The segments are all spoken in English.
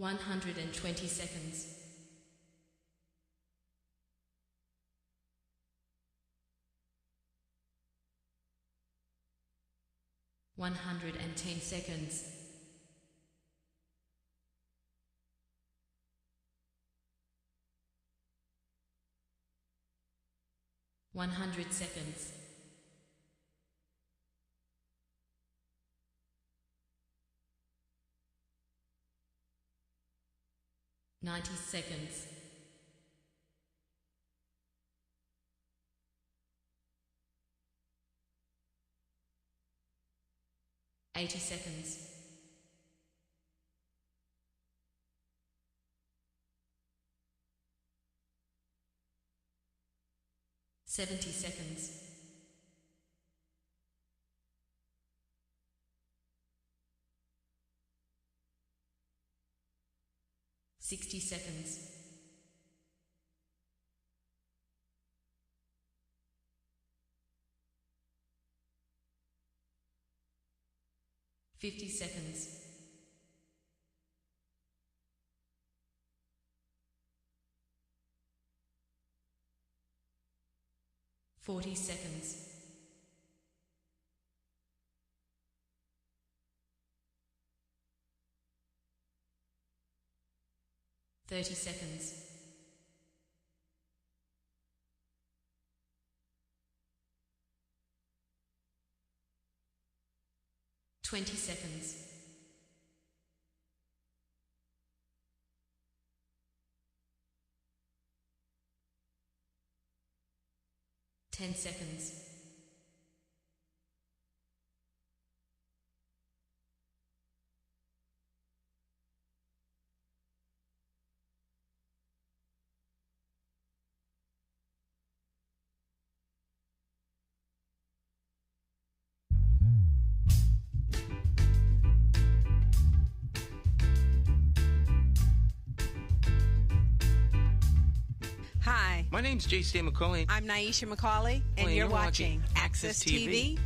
120 seconds. 110 seconds. 100 seconds. 90 seconds. 80 seconds. 70 seconds. 60 seconds. 50 seconds. 40 seconds. 30 seconds. 20 seconds. 10 seconds. 'Hi, My name's J.C. McCauley. I'm Naisha McCauley, and Well, you're watching AccessTV.org.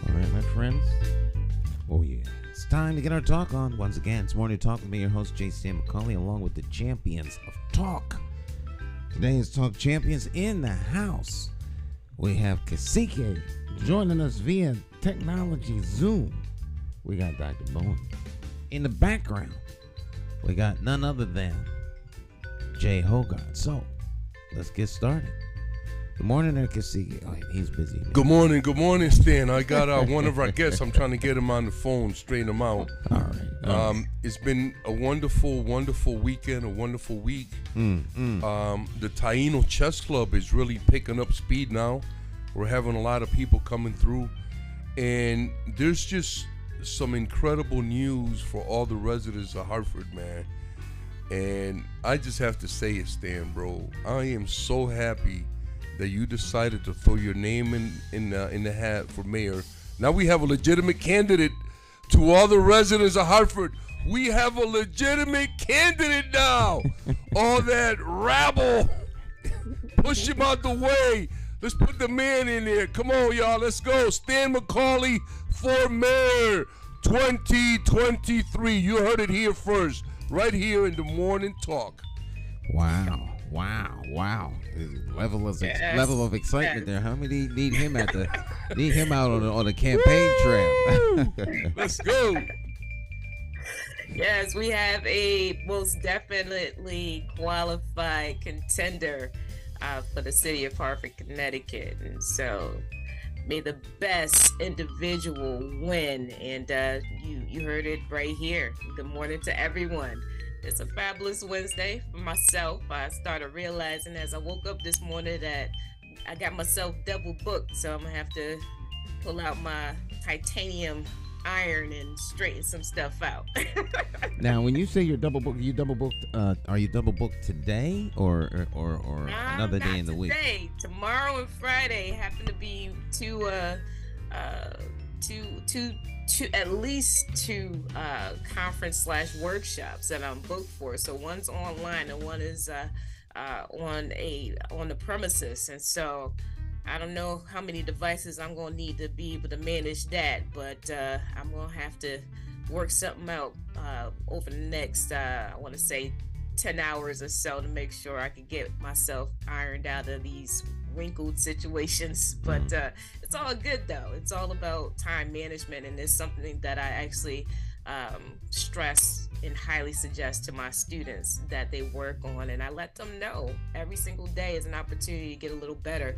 All right, my friends. Oh, yeah. It's time to get our talk on. Once again, it's Morning Talk with me, your host, J.C. McCauley, along with the champions of talk. Today is Talk Champions in the house. We have Cacique joining us via technology Zoom. We got Dr. Bowen. In the background, we got none other than Jay Hogarth. So, let's get started. Good morning there, Cacique. Oh, he's busy. Man. Good morning, Stan. I got one of our guests. I'm trying to get him on the phone, straighten him out. All right. It's been a wonderful weekend, a wonderful week. The Taino Chess Club is really picking up speed now. We're having a lot of people coming through, and there's just some incredible news for all the residents of Hartford, man. And I just have to say it, Stan, bro. I am so happy that you decided to throw your name in the hat for mayor. Now we have a legitimate candidate. To all the residents of Hartford, we have a legitimate candidate now. All that rabble, push him out the way. Let's put the man in there. Come on, y'all. Let's go. Stan McCauley for mayor 2023. You heard it here first, right here in the Morning Talk. Wow. Level of excitement there. How many need him out on the campaign trail? Let's go. Yes, we have a most definitely qualified contender for the city of Hartford, Connecticut. And so may the best individual win. And you heard it right here. Good morning to everyone. It's a fabulous Wednesday for myself. I started realizing as I woke up this morning that I got myself double booked, so I'm gonna have to pull out my titanium iron and straighten some stuff out. Now, when you say you're double booked, are you double booked today or another day in the week? Today, tomorrow and Friday happen to be two at least two conference / workshops that I'm booked for. So one's online and one is on the premises, and so I don't know how many devices I'm gonna need to be able to manage that, but I'm gonna have to work something out over the next I want to say 10 hours or so to make sure I can get myself ironed out of these wrinkled situations. But it's all good though. It's all about time management, and it's something that I actually stress and highly suggest to my students that they work on, and I let them know every single day is an opportunity to get a little better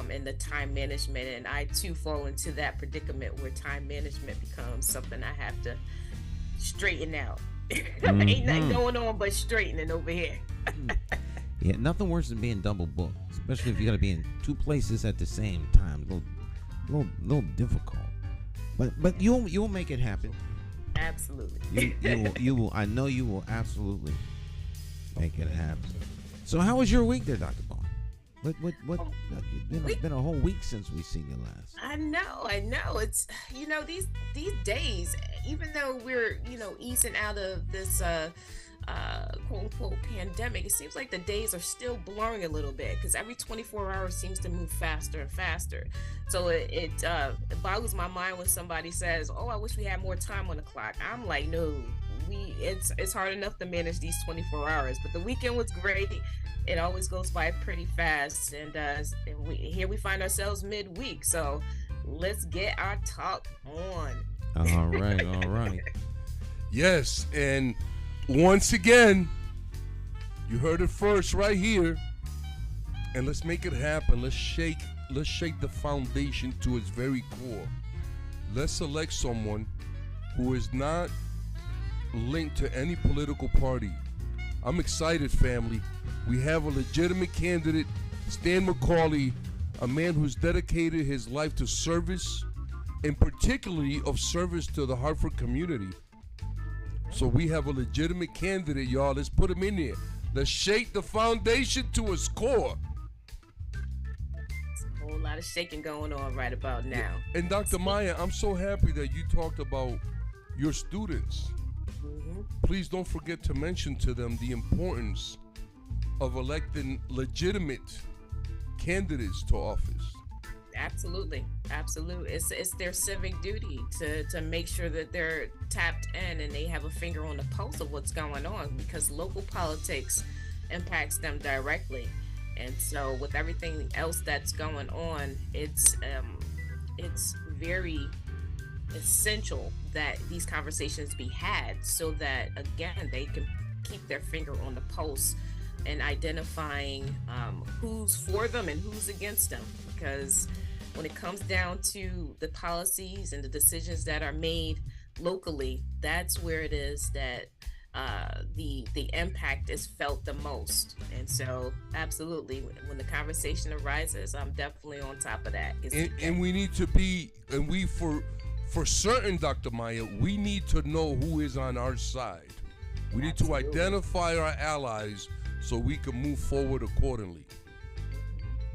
in the time management. And I too fall into that predicament where time management becomes something I have to straighten out. Ain't nothing going on but straightening over here. Yeah, nothing worse than being double booked, especially if you got to be in two places at the same time. A little difficult, but you'll make it happen. Absolutely. You will. I know you will absolutely make it happen. So, how was your week there, Dr. Bowen? What? It's been a whole week since we seen you last. I know. It's these days, even though we're easing out of this quote unquote pandemic, it seems like the days are still blurring a little bit because every 24 hours seems to move faster and faster. So it boggles my mind when somebody says, "Oh, I wish we had more time on the clock." I'm like, no, it's hard enough to manage these 24 hours. But the weekend was great. It always goes by pretty fast, and here we find ourselves midweek. So let's get our talk on. All right. Yes, and once again, you heard it first right here, and let's make it happen. Let's shake the foundation to its very core. Let's select someone who is not linked to any political party. I'm excited, family. We have a legitimate candidate, Stan McCauley, a man who's dedicated his life to service, and particularly of service to the Hartford community. So we have a legitimate candidate, y'all. Let's put him in there. Let's shake the foundation to its core. There's a whole lot of shaking going on right about now. And Dr. Maya, I'm so happy that you talked about your students. Please don't forget to mention to them the importance of electing legitimate candidates to office. Absolutely. It's their civic duty to make sure that they're tapped in and they have a finger on the pulse of what's going on, because local politics impacts them directly. And so with everything else that's going on, it's very essential that these conversations be had so that, again, they can keep their finger on the pulse and identifying who's for them and who's against them. Because when it comes down to the policies and the decisions that are made locally, that's where it is that the impact is felt the most. And so absolutely, when the conversation arises, I'm definitely on top of that. And we need to be, and we for certain, Dr. Maya, we need to know who is on our side. We need to identify our allies so we can move forward accordingly.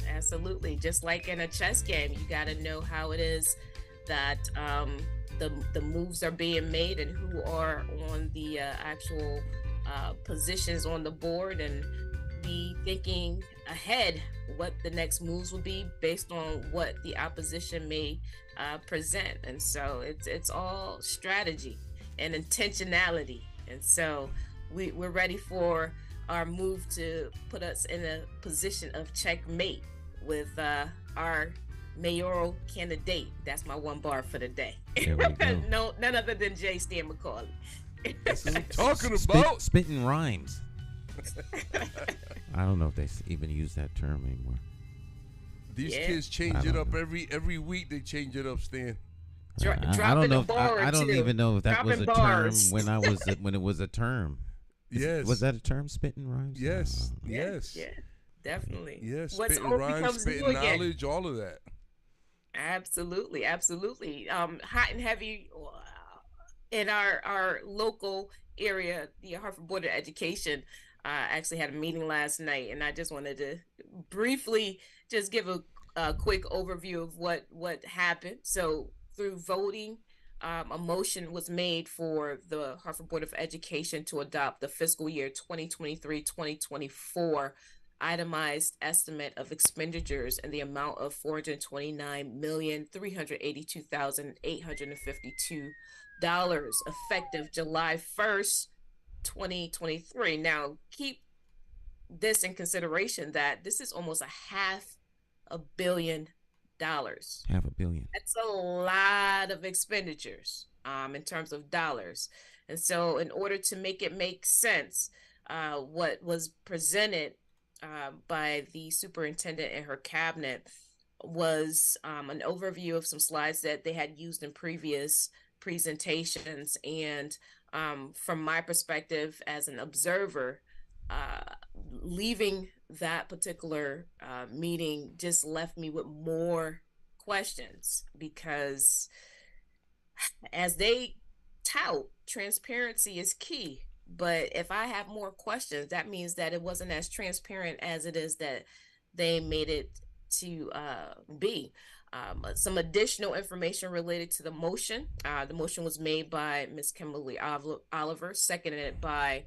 Absolutely. Just like in a chess game, you got to know how it is that the moves are being made and who are on the actual positions on the board, and be thinking ahead what the next moves will be based on what the opposition may present. And so it's all strategy and intentionality. And so we're ready for our move to put us in a position of checkmate with our mayoral candidate. That's my one bar for the day. No, none other than J. Stan McCauley. That's what I'm talking about. Spitting rhymes. I don't know if they even use that term anymore. These Yeah. kids change it up every week. They change it up, Stan. I don't know. I I don't even know if that was a term when I was when it was a term. Yes. Was that a term? Spitting rhymes? Yes. Yeah, Yes. yeah, definitely. Yes. What's Spitting old rhymes, becomes new spitting again. knowledge, all of that. Absolutely, absolutely. Hot and heavy in our local area, the Hartford Board of Education actually had a meeting last night, and I just wanted to briefly just give a quick overview of what happened. So through voting, a motion was made for the Hartford Board of Education to adopt the fiscal year 2023-2024 itemized estimate of expenditures in the amount of $429,382,852 effective July 1st, 2023. Now, keep this in consideration that this is almost $500 million. $500 million. That's a lot of expenditures in terms of dollars. And so, in order to make it make sense, what was presented by the superintendent and her cabinet was an overview of some slides that they had used in previous presentations. And from my perspective as an observer, leaving that particular meeting just left me with more questions, because as they tout, transparency is key. But if I have more questions, that means that it wasn't as transparent as it is that they made it to be. Some additional information related to the motion. The motion was made by Ms. Kimberly Oliver, seconded by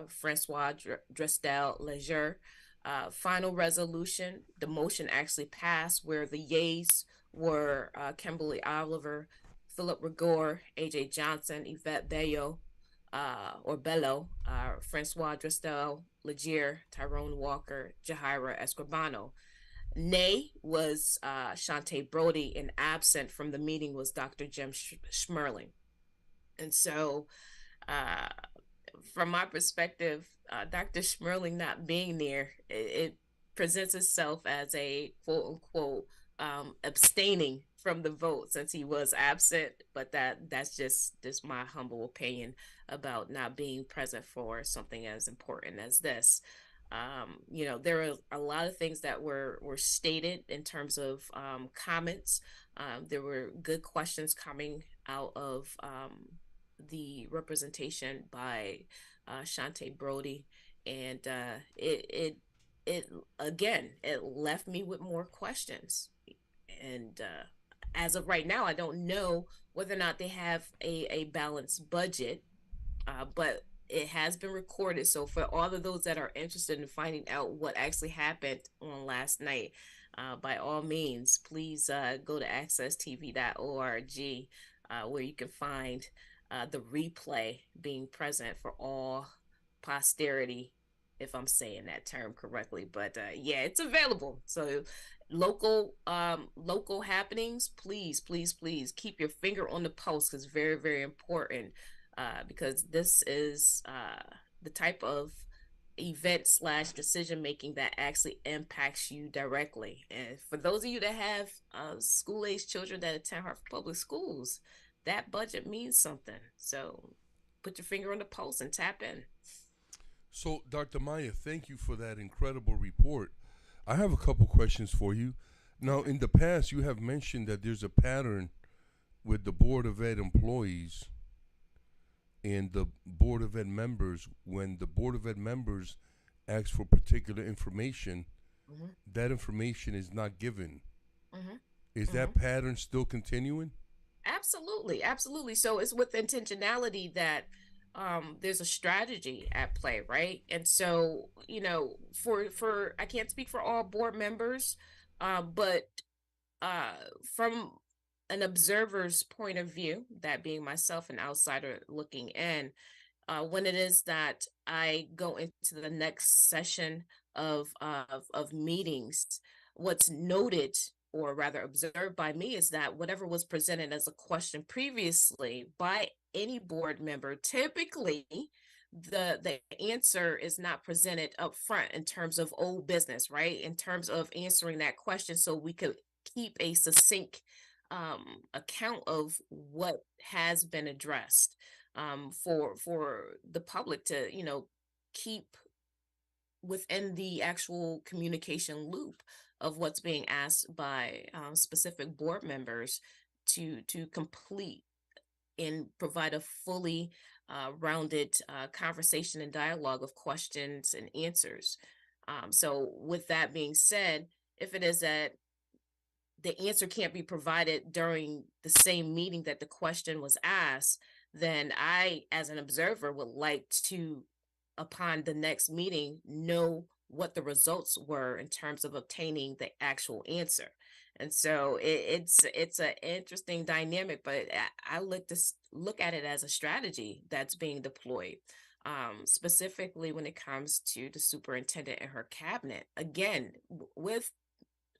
Francois Drestel Leger. Final resolution, the motion actually passed, where the yeas were Kimberly Oliver, Philip Rigor, AJ Johnson, Yvette Bello, Francois Drestel Legier, Tyrone Walker, Jahira Escribano. Nay was Shantae Brody, and absent from the meeting was Dr. Jim Schmerling. And so, from my perspective, Dr. Schmerling not being there, it presents itself as a quote unquote abstaining from the vote since he was absent. But that's just my humble opinion about not being present for something as important as this. There are a lot of things that were stated in terms of comments. There were good questions coming out of the representation by Shantae Brody, and it again, it left me with more questions. And as of right now, I don't know whether or not they have a balanced budget, but it has been recorded. So for all of those that are interested in finding out what actually happened on last night, by all means, please go to accesstv.org, where you can find the replay being present for all posterity, if I'm saying that term correctly. But yeah, it's available. So local happenings, please keep your finger on the pulse, because very, very important, because this is the type of event / decision making that actually impacts you directly. And for those of you that have school age children that attend Hartford Public Schools, that budget means something. So put your finger on the pulse and tap in. So, Dr. Maya, thank you for that incredible report. I have a couple questions for you. Now, in the past, you have mentioned that there's a pattern with the Board of Ed employees and the Board of Ed members. When the Board of Ed members ask for particular information, that information is not given. Is that pattern still continuing? Absolutely. So it's with intentionality that there's a strategy at play, right? And so, for I can't speak for all board members, but from an observer's point of view, that being myself, an outsider looking in, when it is that I go into the next session of meetings, what's noted, or rather observed by me, is that whatever was presented as a question previously by any board member typically the answer is not presented up front in terms of old business, right? In terms of answering that question, so we could keep a succinct account of what has been addressed, for the public to, keep within the actual communication loop of what's being asked by specific board members to complete and provide a fully rounded conversation and dialogue of questions and answers. So, with that being said, if it is that the answer can't be provided during the same meeting that the question was asked, then I, as an observer, would like to, upon the next meeting, know what the results were in terms of obtaining the actual answer. And so it's an interesting dynamic, but I look at it as a strategy that's being deployed. Specifically when it comes to the superintendent and her cabinet. Again, with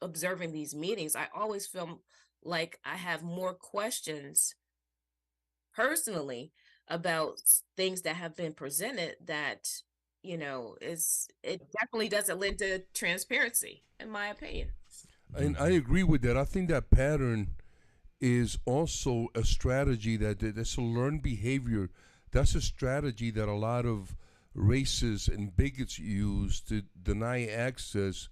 observing these meetings, I always feel like I have more questions personally about things that have been presented that, is it definitely doesn't lend to transparency, in my opinion. And I agree with that. I think that pattern is also a strategy that's a learned behavior. That's a strategy that a lot of racists and bigots use to deny access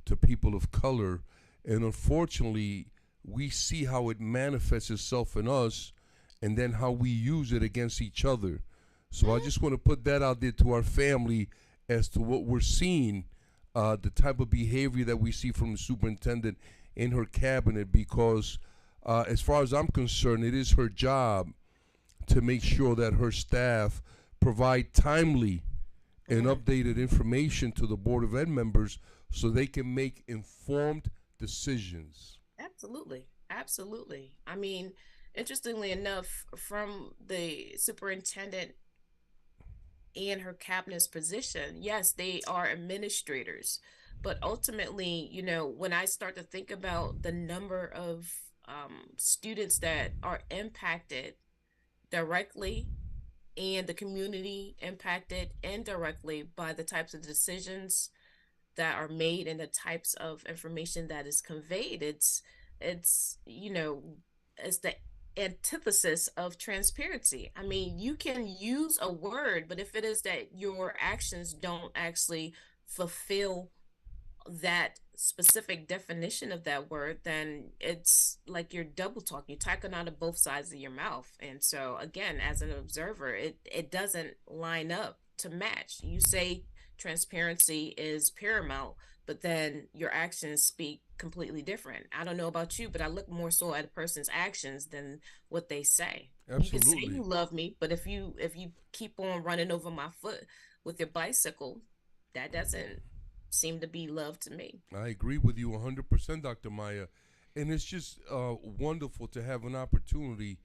to people of color. And unfortunately, we see how it manifests itself in us and then how we use it against each other. So I just want to put that out there to our family as to what we're seeing, the type of behavior that we see from the superintendent in her cabinet, because as far as I'm concerned, it is her job to make sure that her staff provide timely and updated information to the Board of Ed members so they can make informed decisions. Absolutely. Absolutely. I mean, interestingly enough, from the superintendent and her cabinet's position, yes, they are administrators. But ultimately, when I start to think about the number of students that are impacted directly and the community impacted indirectly by the types of decisions that are made and the types of information that is conveyed, it's the antithesis of transparency. I mean, you can use a word, but if it is that your actions don't actually fulfill that specific definition of that word, then it's like you're double talking, you're talking out of both sides of your mouth. And so again, as an observer, it doesn't line up to match. You say transparency is paramount, but then your actions speak completely different. I don't know about you, but I look more so at a person's actions than what they say. You can say Absolutely. you love me, but if you keep on running over my foot with your bicycle, that doesn't seem to be love to me. I agree with you 100%, Dr. Maya. And it's just wonderful to have an opportunity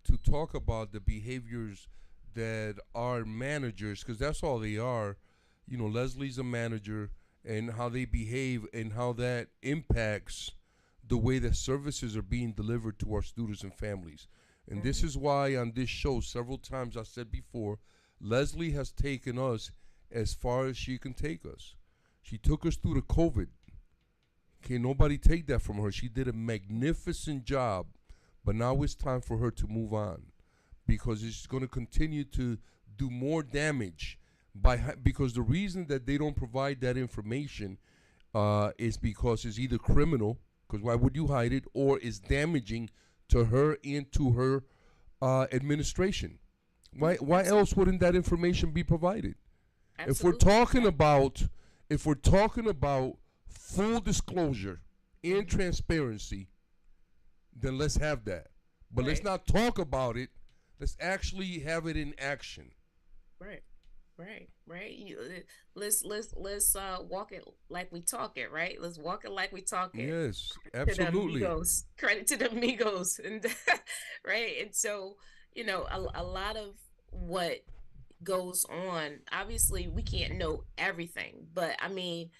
to talk about the behaviors that our managers, because that's all they are. Leslie's a manager, and how they behave and how that impacts the way that services are being delivered to our students and families. And this is why on this show, several times I said before, Leslie has taken us as far as she can take us. She took us through the COVID. Can't nobody take that from her. She did a magnificent job, but now it's time for her to move on, because it's going to continue to do more damage because the reason that they don't provide that information is because it's either criminal, because why would you hide it, or is damaging to her and to her administration. Why else wouldn't that information be provided? Absolutely. If we're talking about full disclosure and transparency, then let's have that. But let's not talk about it. Let's actually have it in action. Right. Let's walk it like we talk it, right? Let's walk it like we talk it. Yes, absolutely. Credit to the amigos, and right. And so, a lot of what goes on. Obviously, we can't know everything, but I mean,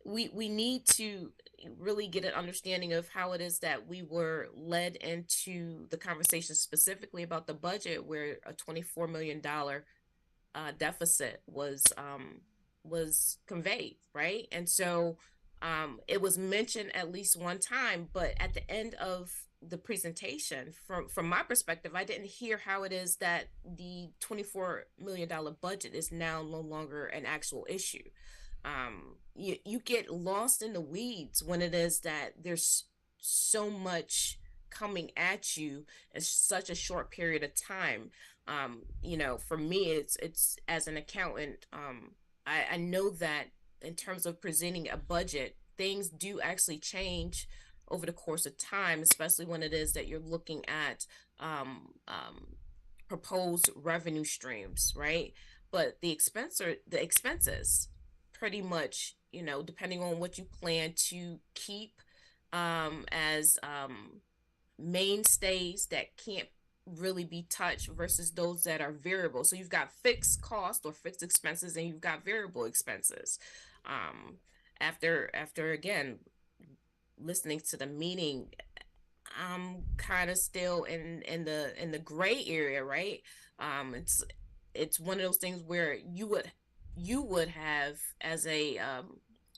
we need to really get an understanding of how it is that we were led into the conversation specifically about the budget, where a $24 million deficit was conveyed, right? And so it was mentioned at least one time, but at the end of the presentation, from my perspective, I didn't hear how it is that the $24 million budget is now no longer an actual issue. You get lost in the weeds when it is that there's so much coming at you in such a short period of time. For me, it's as an accountant, I know that in terms of presenting a budget, things do actually change over the course of time, especially when it is that you're looking at proposed revenue streams, right? But the expenses pretty much, depending on what you plan to keep as mainstays that can't really be touched versus those that are variable. So you've got fixed cost or fixed expenses, and you've got variable expenses. After again listening to the meeting, I'm kind of still in the gray area, right? It's one of those things where you would have, as a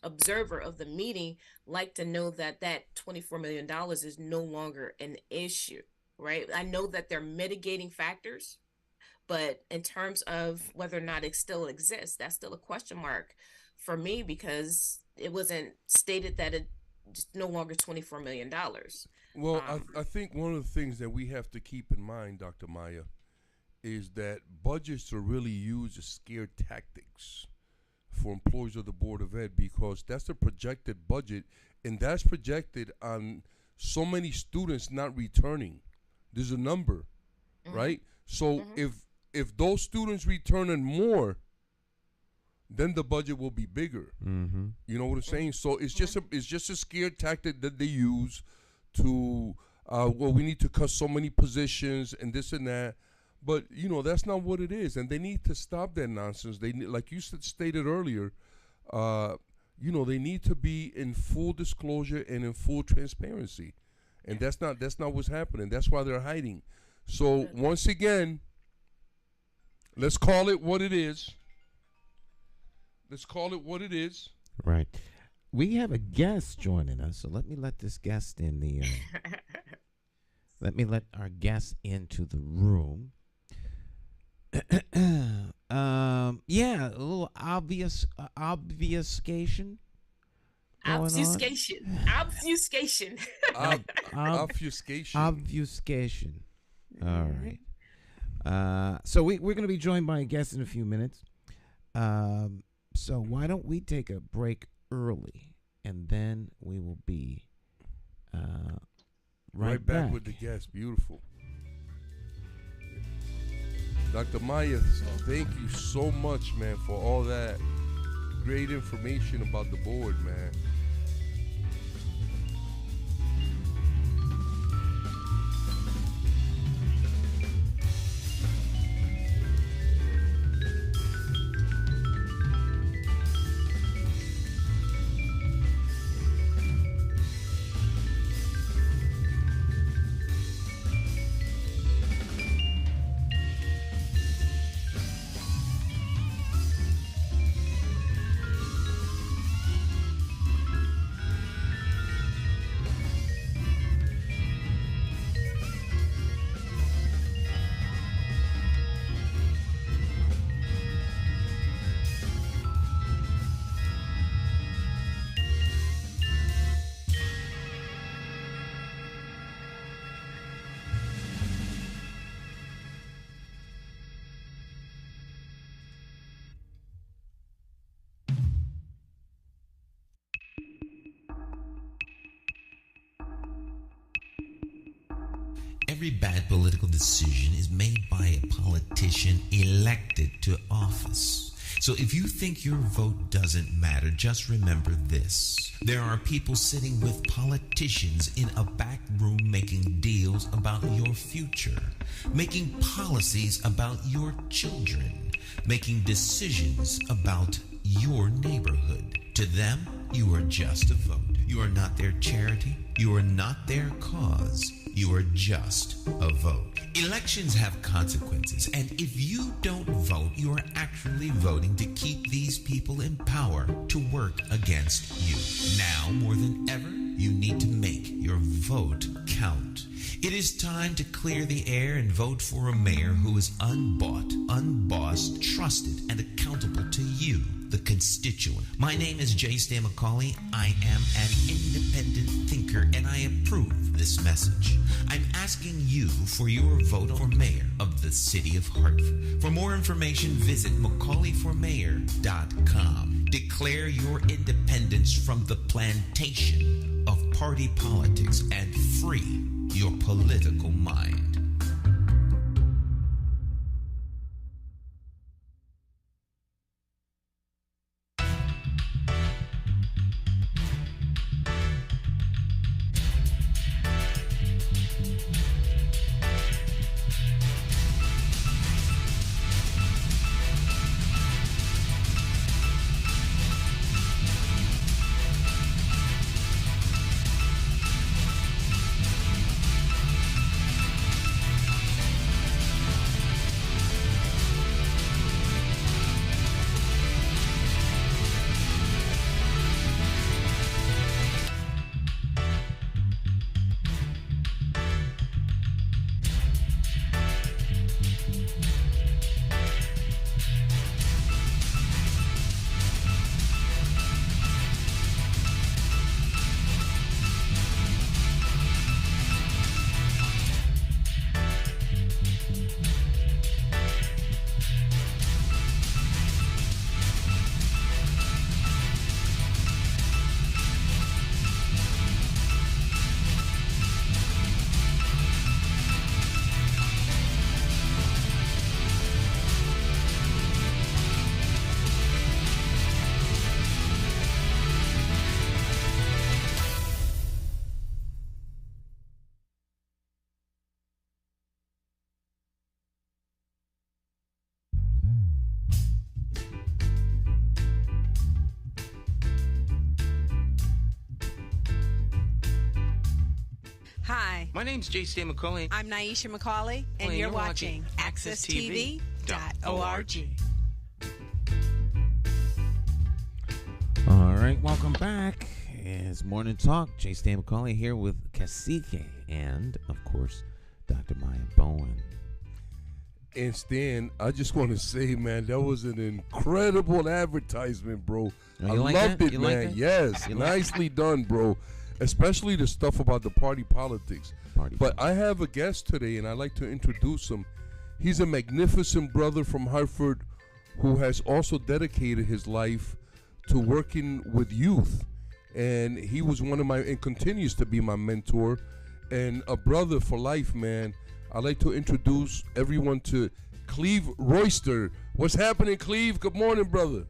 observer of the meeting, like to know that $24 million is no longer an issue, right? I know that they're mitigating factors, but in terms of whether or not it still exists, that's still a question mark for me, because it wasn't stated that it just no longer $24 million. Well, I think one of the things that we have to keep in mind, Dr. Maya, is that budgets are really used as scare tactics for employees of the Board of Ed, because that's the projected budget, and that's projected on so many students not returning. There's a number, right? So if those students returning more, then the budget will be bigger. You know what I'm saying? So it's just a scare tactic that they use to we need to cut so many positions and this and that. But that's not what it is, and they need to stop that nonsense. They like you stated earlier, they need to be in full disclosure and in full transparency, and that's not what's happening. That's why they're hiding. So once again, let's call it what it is. Let's call it what it is. Right. We have a guest joining us, so let me let this guest in the. Let me let our guest into the room. Yeah, a little obfuscation. Obfuscation. Obfuscation. All right. So we're going to be joined by a guest in a few minutes. So why don't we take a break early, and then we will be right back with the guest. Beautiful. Dr. Maya, thank you so much, man, for all that great information about the board, man. Every bad political decision is made by a politician elected to office. So if you think your vote doesn't matter, just remember this. There are people sitting with politicians in a back room making deals about your future, making policies about your children, making decisions about your neighborhood. To them, you are just a vote. You are not their charity. You are not their cause. You are just a vote. Elections have consequences, and if you don't vote, you are actually voting to keep these people in power to work against you. Now, more than ever, you need to make your vote count. It is time to clear the air and vote for a mayor who is unbought, unbossed, trusted, and accountable to you, the constituent. My name is J. Stan McCauley. I am an independent thinker, and I approve this message. I'm asking you for your vote for mayor of the city of Hartford. For more information, visit McCauleyformayor.com. Declare your independence from the plantation of party politics and free your political mind. Hi, My name's J. Stan McCauley. I'm Naisha McCauley, and Well, you're watching AccessTV.org. All right, welcome back. It's Morning Talk. J. Stan McCauley here with Cacique and, of course, Dr. Maya Bowen. And Stan, I just want to say, man, that was an incredible advertisement, bro. Oh, I you like loved that? it, You like man. that? Yes, You like nicely done, bro. Especially the stuff about the party politics. But I have a guest today, and I'd like to introduce him. He's a magnificent brother from Hartford who has also dedicated his life to working with youth. And he was one of my, and continues to be my mentor, and a brother for life, man. I'd like to introduce everyone to Cleve Royster. What's happening, Cleve? Good morning, brother.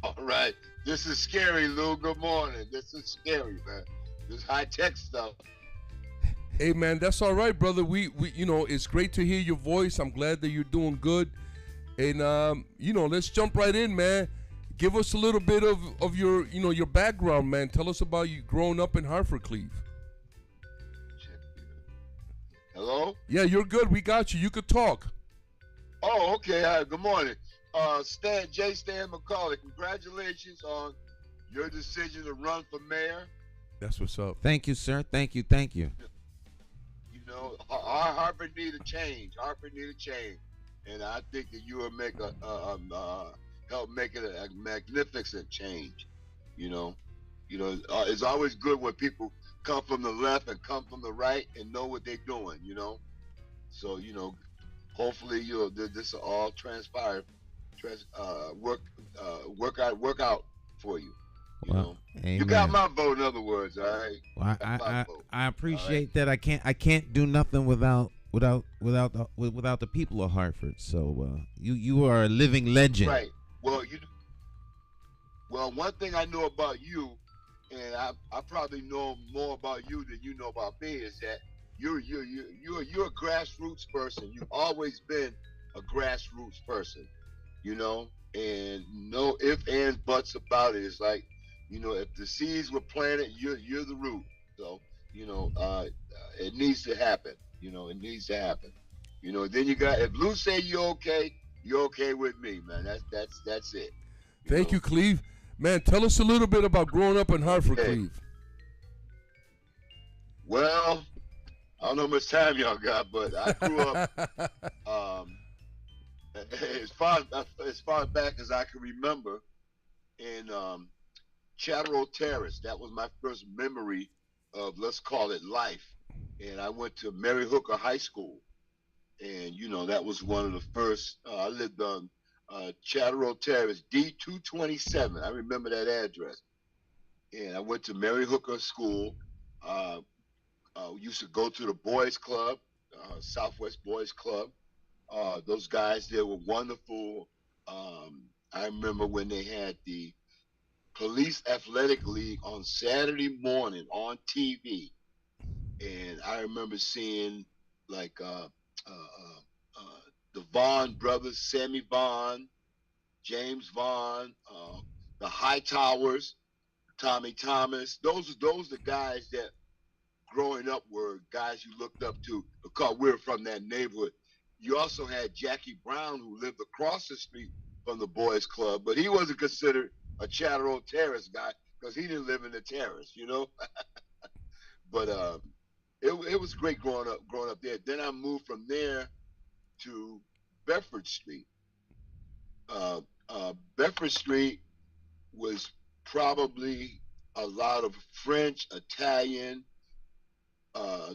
All right. This is scary, Lou. Good morning. This is scary, man. This high-tech stuff. Hey, man, that's all right, brother. We you know, it's great to hear your voice. I'm glad that you're doing good. And, you know, let's jump right in, man. Give us a little bit of your, you know, your background, man. Tell us about you growing up in Hartford, Cleve. Hello? Yeah, you're good. We got you. You could talk. Oh, okay. Hi, good morning. J. Stan McCauley, congratulations on your decision to run for mayor. That's what's up. Thank you, sir. Thank you. You know, our Hartford need a change. Hartford need a change. And I think that you will make help make it a magnificent change. You know, it's always good when people come from the left and come from the right and know what they're doing. You know, so you know, hopefully this will all transpire, work out for you. You know, amen. You got my vote. In other words, all right. Well, I appreciate that. I can't do nothing without the people of Hartford. So you are a living legend. Right. Well, one thing I know about you, and I probably know more about you than you know about me, is that you're a grassroots person. You've always been a grassroots person, you know, and no ifs, ands, buts about it. It's like, you know, if the seeds were planted, you're the root. So, You know, it needs to happen. You know, it needs to happen. You know, then you got if Lou say you're okay with me, man. That's it. Thank you, Cleve. Man, tell us a little bit about growing up in Hartford, Okay. Cleve. Well, I don't know how much time y'all got, but I grew up as far back as I can remember in Chatterow Terrace. That was my first memory of, let's call it, life. And I went to Mary Hooker High School, and that was one of the first. I lived on Chatterow Terrace, D227. I remember that address. And I went to Mary Hooker School. Used to go to the boys club, Southwest Boys Club. Those guys there were wonderful. I remember when they had the Police Athletic League on Saturday morning on TV, and I remember seeing like the Vaughn brothers, Sammy Vaughn, James Vaughn, the Hightowers, Tommy Thomas. Those are the guys that growing up were guys you looked up to because we were from that neighborhood. You also had Jackie Brown, who lived across the street from the boys club, but he wasn't considered a Chatterow Terrace guy because he didn't live in the terrace, But it was great growing up there. Then I moved from there to Bedford Street. Bedford Street was probably a lot of French, Italian,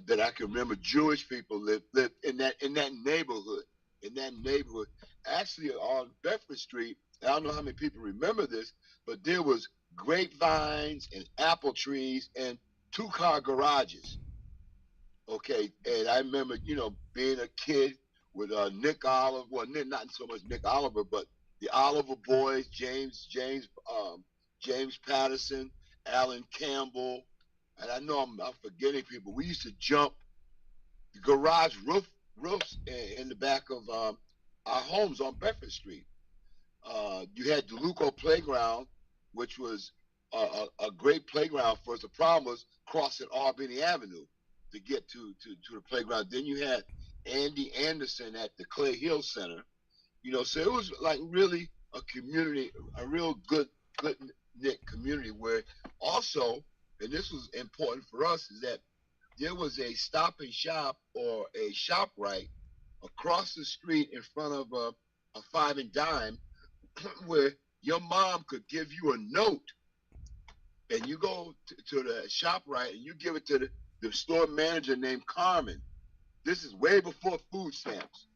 that I can remember. Jewish people lived in that neighborhood. Actually, on Bedford Street, I don't know how many people remember this, but there was grapevines and apple trees and 2-car garages. Okay, and I remember, being a kid with Nick Oliver. Well, not so much Nick Oliver, but the Oliver boys, James Patterson, Alan Campbell, and I know I'm forgetting people. We used to jump the garage roofs in the back of our homes on Bedford Street. You had the Luco Playground, which was a great playground for us. The problem was crossing Albany Avenue to get to the playground. Then you had Andy Anderson at the Clay Hill Center. So it was like really a community, a real good knit community where also, and this was important for us, is that there was a Stop and Shop or a ShopRite across the street in front of a Five and Dime where your mom could give you a note, and you go to the ShopRite and you give it to the store manager named Carmen. This is way before food stamps.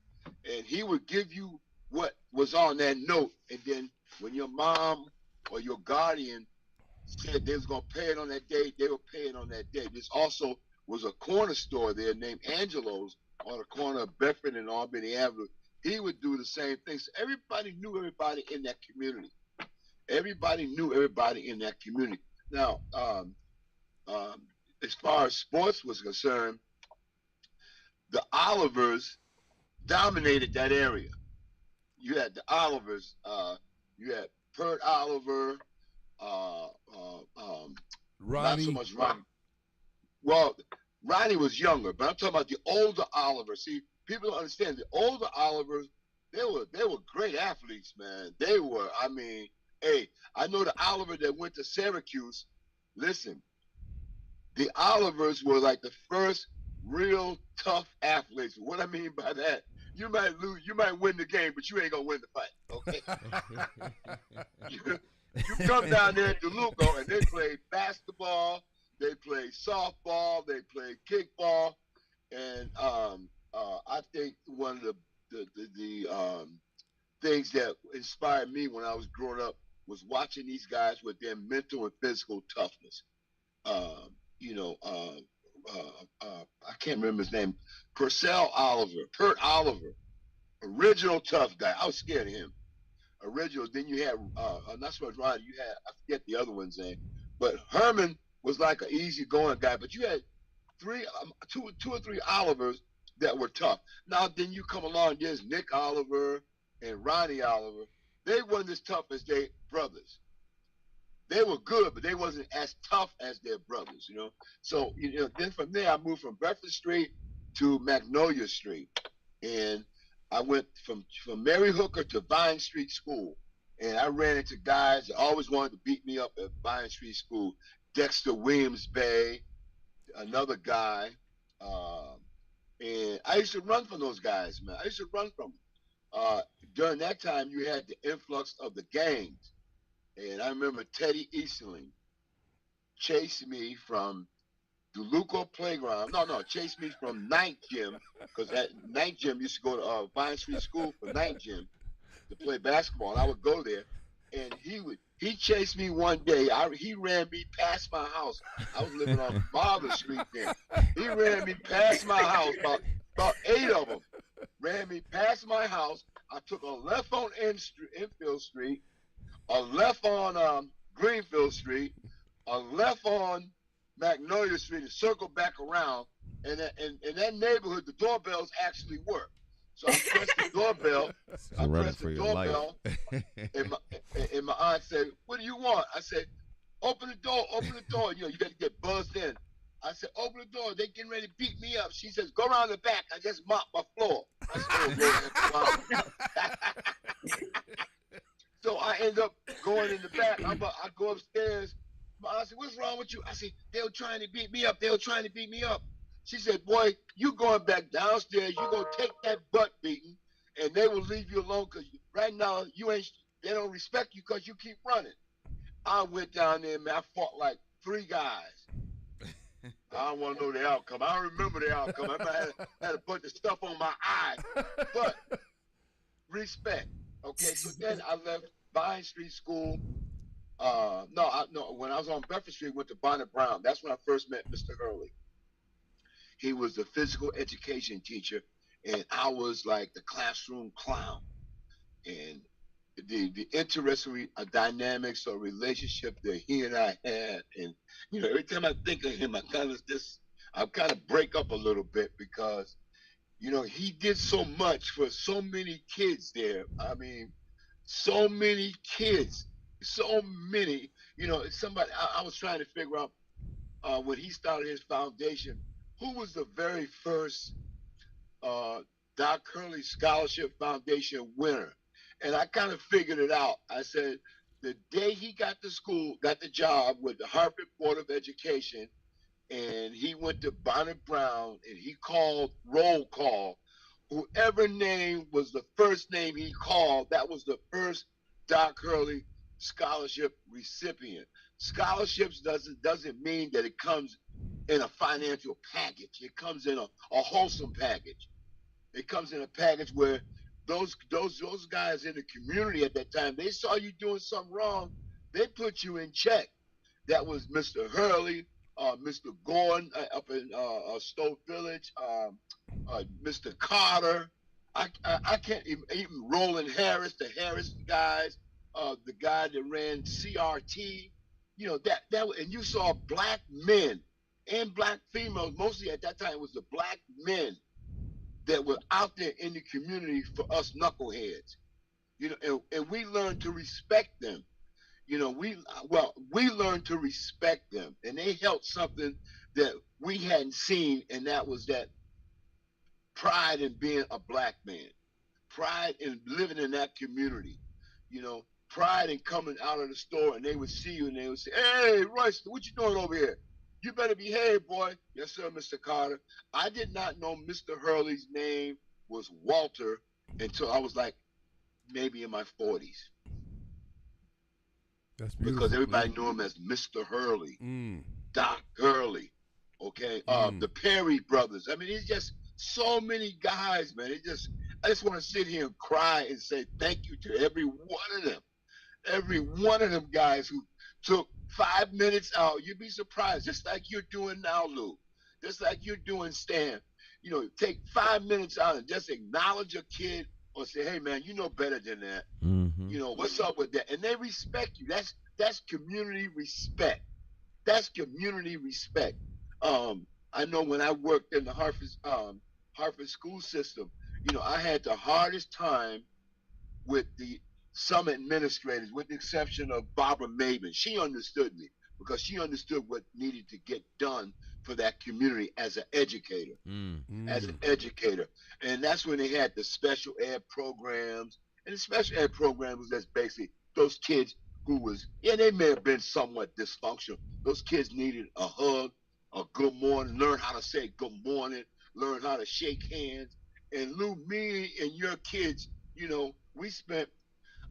And he would give you what was on that note. And then when your mom or your guardian said they was going to pay it on that day, they would pay it on that day. This also was a corner store there named Angelo's on the corner of Bedford and Albany Avenue. He would do the same thing. So everybody knew everybody in that community. Now, as far as sports was concerned, the Olivers dominated that area. You had the Olivers. You had Pert Oliver. Not so much Ronnie. Well, Ronnie was younger, but I'm talking about the older Olivers. See, people don't understand the older Olivers. They were great athletes, man. They were. I mean, hey, I know the Oliver that went to Syracuse. Listen, the Olivers were like the first real tough athletes. What I mean by that, you might lose, you might win the game, but you ain't gonna win the fight. Okay. You come down there to Luco and they play basketball, they play softball, they play kickball, and I think one of the things that inspired me when I was growing up was watching these guys with their mental and physical toughness. I can't remember his name. Pert Oliver, original tough guy. I was scared of him. Original. Then you had not so much Ron. You had, I forget the other one's name, but Herman was like an easygoing guy. But you had two or three Olivers that were tough. Now then you come along. There's Nick Oliver and Ronnie Oliver. They weren't as tough as their brothers. they were good, but they wasn't as tough as their brothers, you know. So, then from there I moved from Bedford Street to Magnolia Street, and I went from Mary Hooker to Vine Street School, and I ran into guys that always wanted to beat me up at Vine Street School. Dexter Williams Bay, another guy, and I used to run from those guys, man. I used to run from them. During that time, you had the influx of the gangs. And I remember Teddy Easterling chased me from DeLuco Playground. No, chased me from Ninth Gym, because at Ninth Gym used to go to Vine Street School for Ninth Gym to play basketball. And I would go there, and he chased me one day. He ran me past my house. I was living on Marvin Street then. He ran me past my house, about 8 of them. Ran me past my house. I took a left on Enfield Street, a left on Greenfield Street, a left on Magnolia Street, and circled back around. And in that neighborhood, the doorbells actually work. So I pressed the doorbell. I pressed the doorbell, and my aunt said, "What do you want?" I said, "Open the door, open the door." You got to get buzzed in. I said, "Open the door. They getting ready to beat me up." She says, "Go around the back. I just mopped my floor." I said, so I end up going in the back. I go upstairs. My aunt said, "What's wrong with you?" I said, "They were trying to beat me up. They were trying to beat me up." She said, "Boy, you going back downstairs. You gonna take that butt beating, and they will leave you alone, because right now they don't respect you because you keep running." I went down there, man. I fought like 3 guys. I don't want to know the outcome. I don't remember the outcome. I had a bunch of stuff on my eye, but respect. Okay, so then I left Vine Street School. When I was on Bedford Street, went to Bonnet Brown. That's when I first met Mr. Hurley. He was the physical education teacher, and I was like the classroom clown. And the interesting dynamics or relationship that he and I had, and every time I think of him, I kind of break up a little bit, because he did so much for so many kids there. I mean, so many kids, so many. Somebody I was trying to figure out when he started his foundation, who was the very first Doc Hurley Scholarship Foundation winner. And I kind of figured it out. I said, the day he got the job with the Harvard Board of Education, and he went to Bonnet Brown, and he called roll call, whoever name was the first name he called, that was the first Doc Hurley Scholarship recipient. Scholarships doesn't mean that it comes in a financial package. It comes in a wholesome package. It comes in a package where those guys in the community at that time, they saw you doing something wrong, they put you in check. That was Mr. Hurley, Mr. Gordon up in Stowe Village, Mr. Carter. I can't even Roland Harris, the Harris guys, the guy that ran CRT. And you saw black men and black females. Mostly at that time, it was the black men that were out there in the community for us knuckleheads, and we learned to respect them. We learned to respect them, and they held something that we hadn't seen, and that was that pride in being a black man, pride in living in that community, pride in coming out of the store, and they would see you and they would say, "Hey, Royce, what you doing over here? You better behave, boy." "Yes, sir, Mr. Carter." I did not know Mr. Hurley's name was Walter until I was like maybe in my 40s. That's beautiful. Because everybody knew him as Mr. Hurley, Doc Hurley, okay? The Perry brothers. I mean, it's just so many guys, man. I just want to sit here and cry and say thank you to every one of them. Every one of them guys who took 5 minutes out. You'd be surprised, just like you're doing now, Lou. Just like you're doing, Stan. Take 5 minutes out and just acknowledge a kid or say, "Hey, man, you know better than that." Mm-hmm. What's up with that? And they respect you. That's community respect. That's community respect. I know when I worked in the Hartford school system, I had the hardest time with the some administrators, with the exception of Barbara Maben, she understood me because she understood what needed to get done for that community as an educator, as an educator. And that's when they had the special ed programs. And the special ed programs was just basically those kids who was, yeah, they may have been somewhat dysfunctional. Those kids needed a hug, a good morning, learn how to say good morning, learn how to shake hands. And Lou, me and your kids, you know, we spent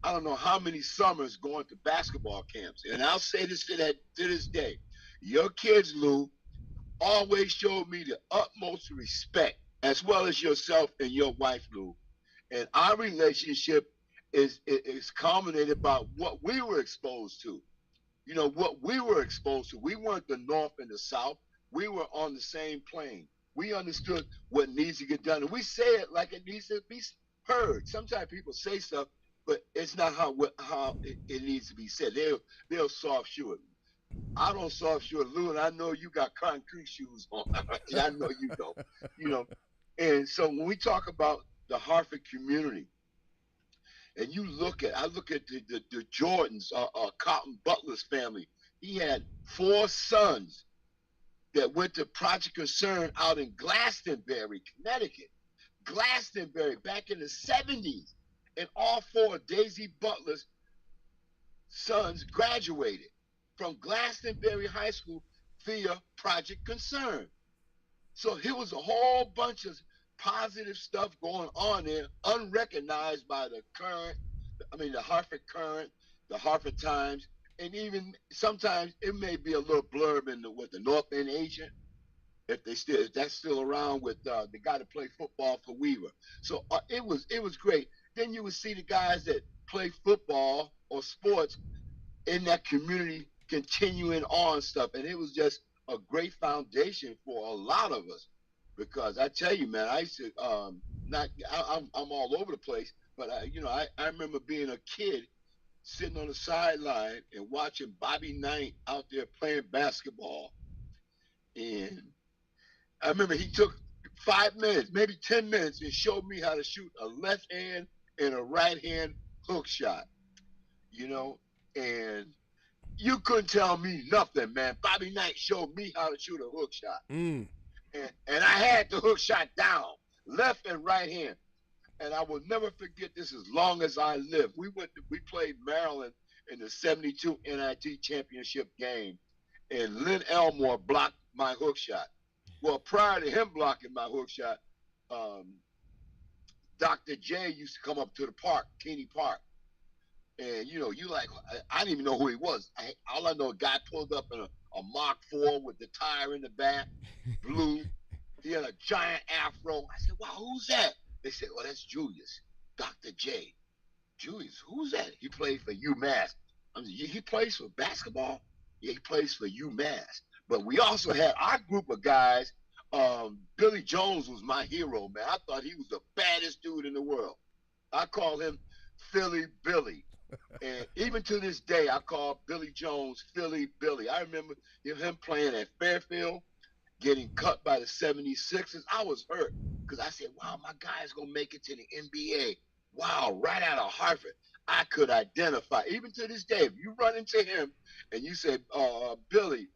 I don't know how many summers going to basketball camps. And I'll say this to this day. Your kids, Lou, always showed me the utmost respect, as well as yourself and your wife, Lou. And our relationship is culminated by what we were exposed to. You know, what we were exposed to. We weren't the North and the South. We were on the same plane. We understood what needs to get done. And we say it like it needs to be heard. Sometimes people say stuff, but it's not how it needs to be said. They'll soft shoe it. I don't soft shoe it, Lou, and I know you got concrete shoes on. I know you don't. You know, and so when we talk about the Hartford community, and I look at the Jordans, Cotton Butler's family. He had 4 sons that went to Project Concern out in Glastonbury, Connecticut. Glastonbury back in the 70s. And all 4 of Daisy Butler's sons graduated from Glastonbury High School via Project Concern. So here was a whole bunch of positive stuff going on there, unrecognized by the Hartford Current, the Hartford Times, and even sometimes it may be a little blurb in the North End Agent, if that's still around, with the guy that played football for Weaver. So it was great. Then you would see the guys that play football or sports in that community continuing on stuff, and it was just a great foundation for a lot of us. Because I tell you, man, I used to I'm all over the place, but I remember being a kid sitting on the sideline and watching Bobby Knight out there playing basketball, and I remember he took 5 minutes, maybe 10 minutes, and showed me how to shoot a left hand and a right hand hook shot, and you couldn't tell me nothing, man. Bobby Knight showed me how to shoot a hook shot. And I had the hook shot down, left and right hand. And I will never forget this as long as I live. We played Maryland in the 72 NIT championship game, and Lynn Elmore blocked my hook shot. Well, prior to him blocking my hook shot, Dr. J used to come up to the park, Keeney Park. And, I didn't even know who he was. All I know, a guy pulled up in a Mark IV with the tire in the back, blue. He had a giant afro. I said, wow, who's that? They said, well, that's Julius, Dr. J. Julius, who's that? He played for UMass. He plays for basketball? Yeah, he plays for UMass. But we also had our group of guys. Billy Jones was my hero, man. I thought he was the baddest dude in the world. I call him Philly Billy. And even to this day, I call Billy Jones Philly Billy. I remember him playing at Fairfield, getting cut by the 76ers. I was hurt because I said, wow, my guy's going to make it to the NBA. Wow, right out of Hartford. I could identify. Even to this day, if you run into him and you say, Billy,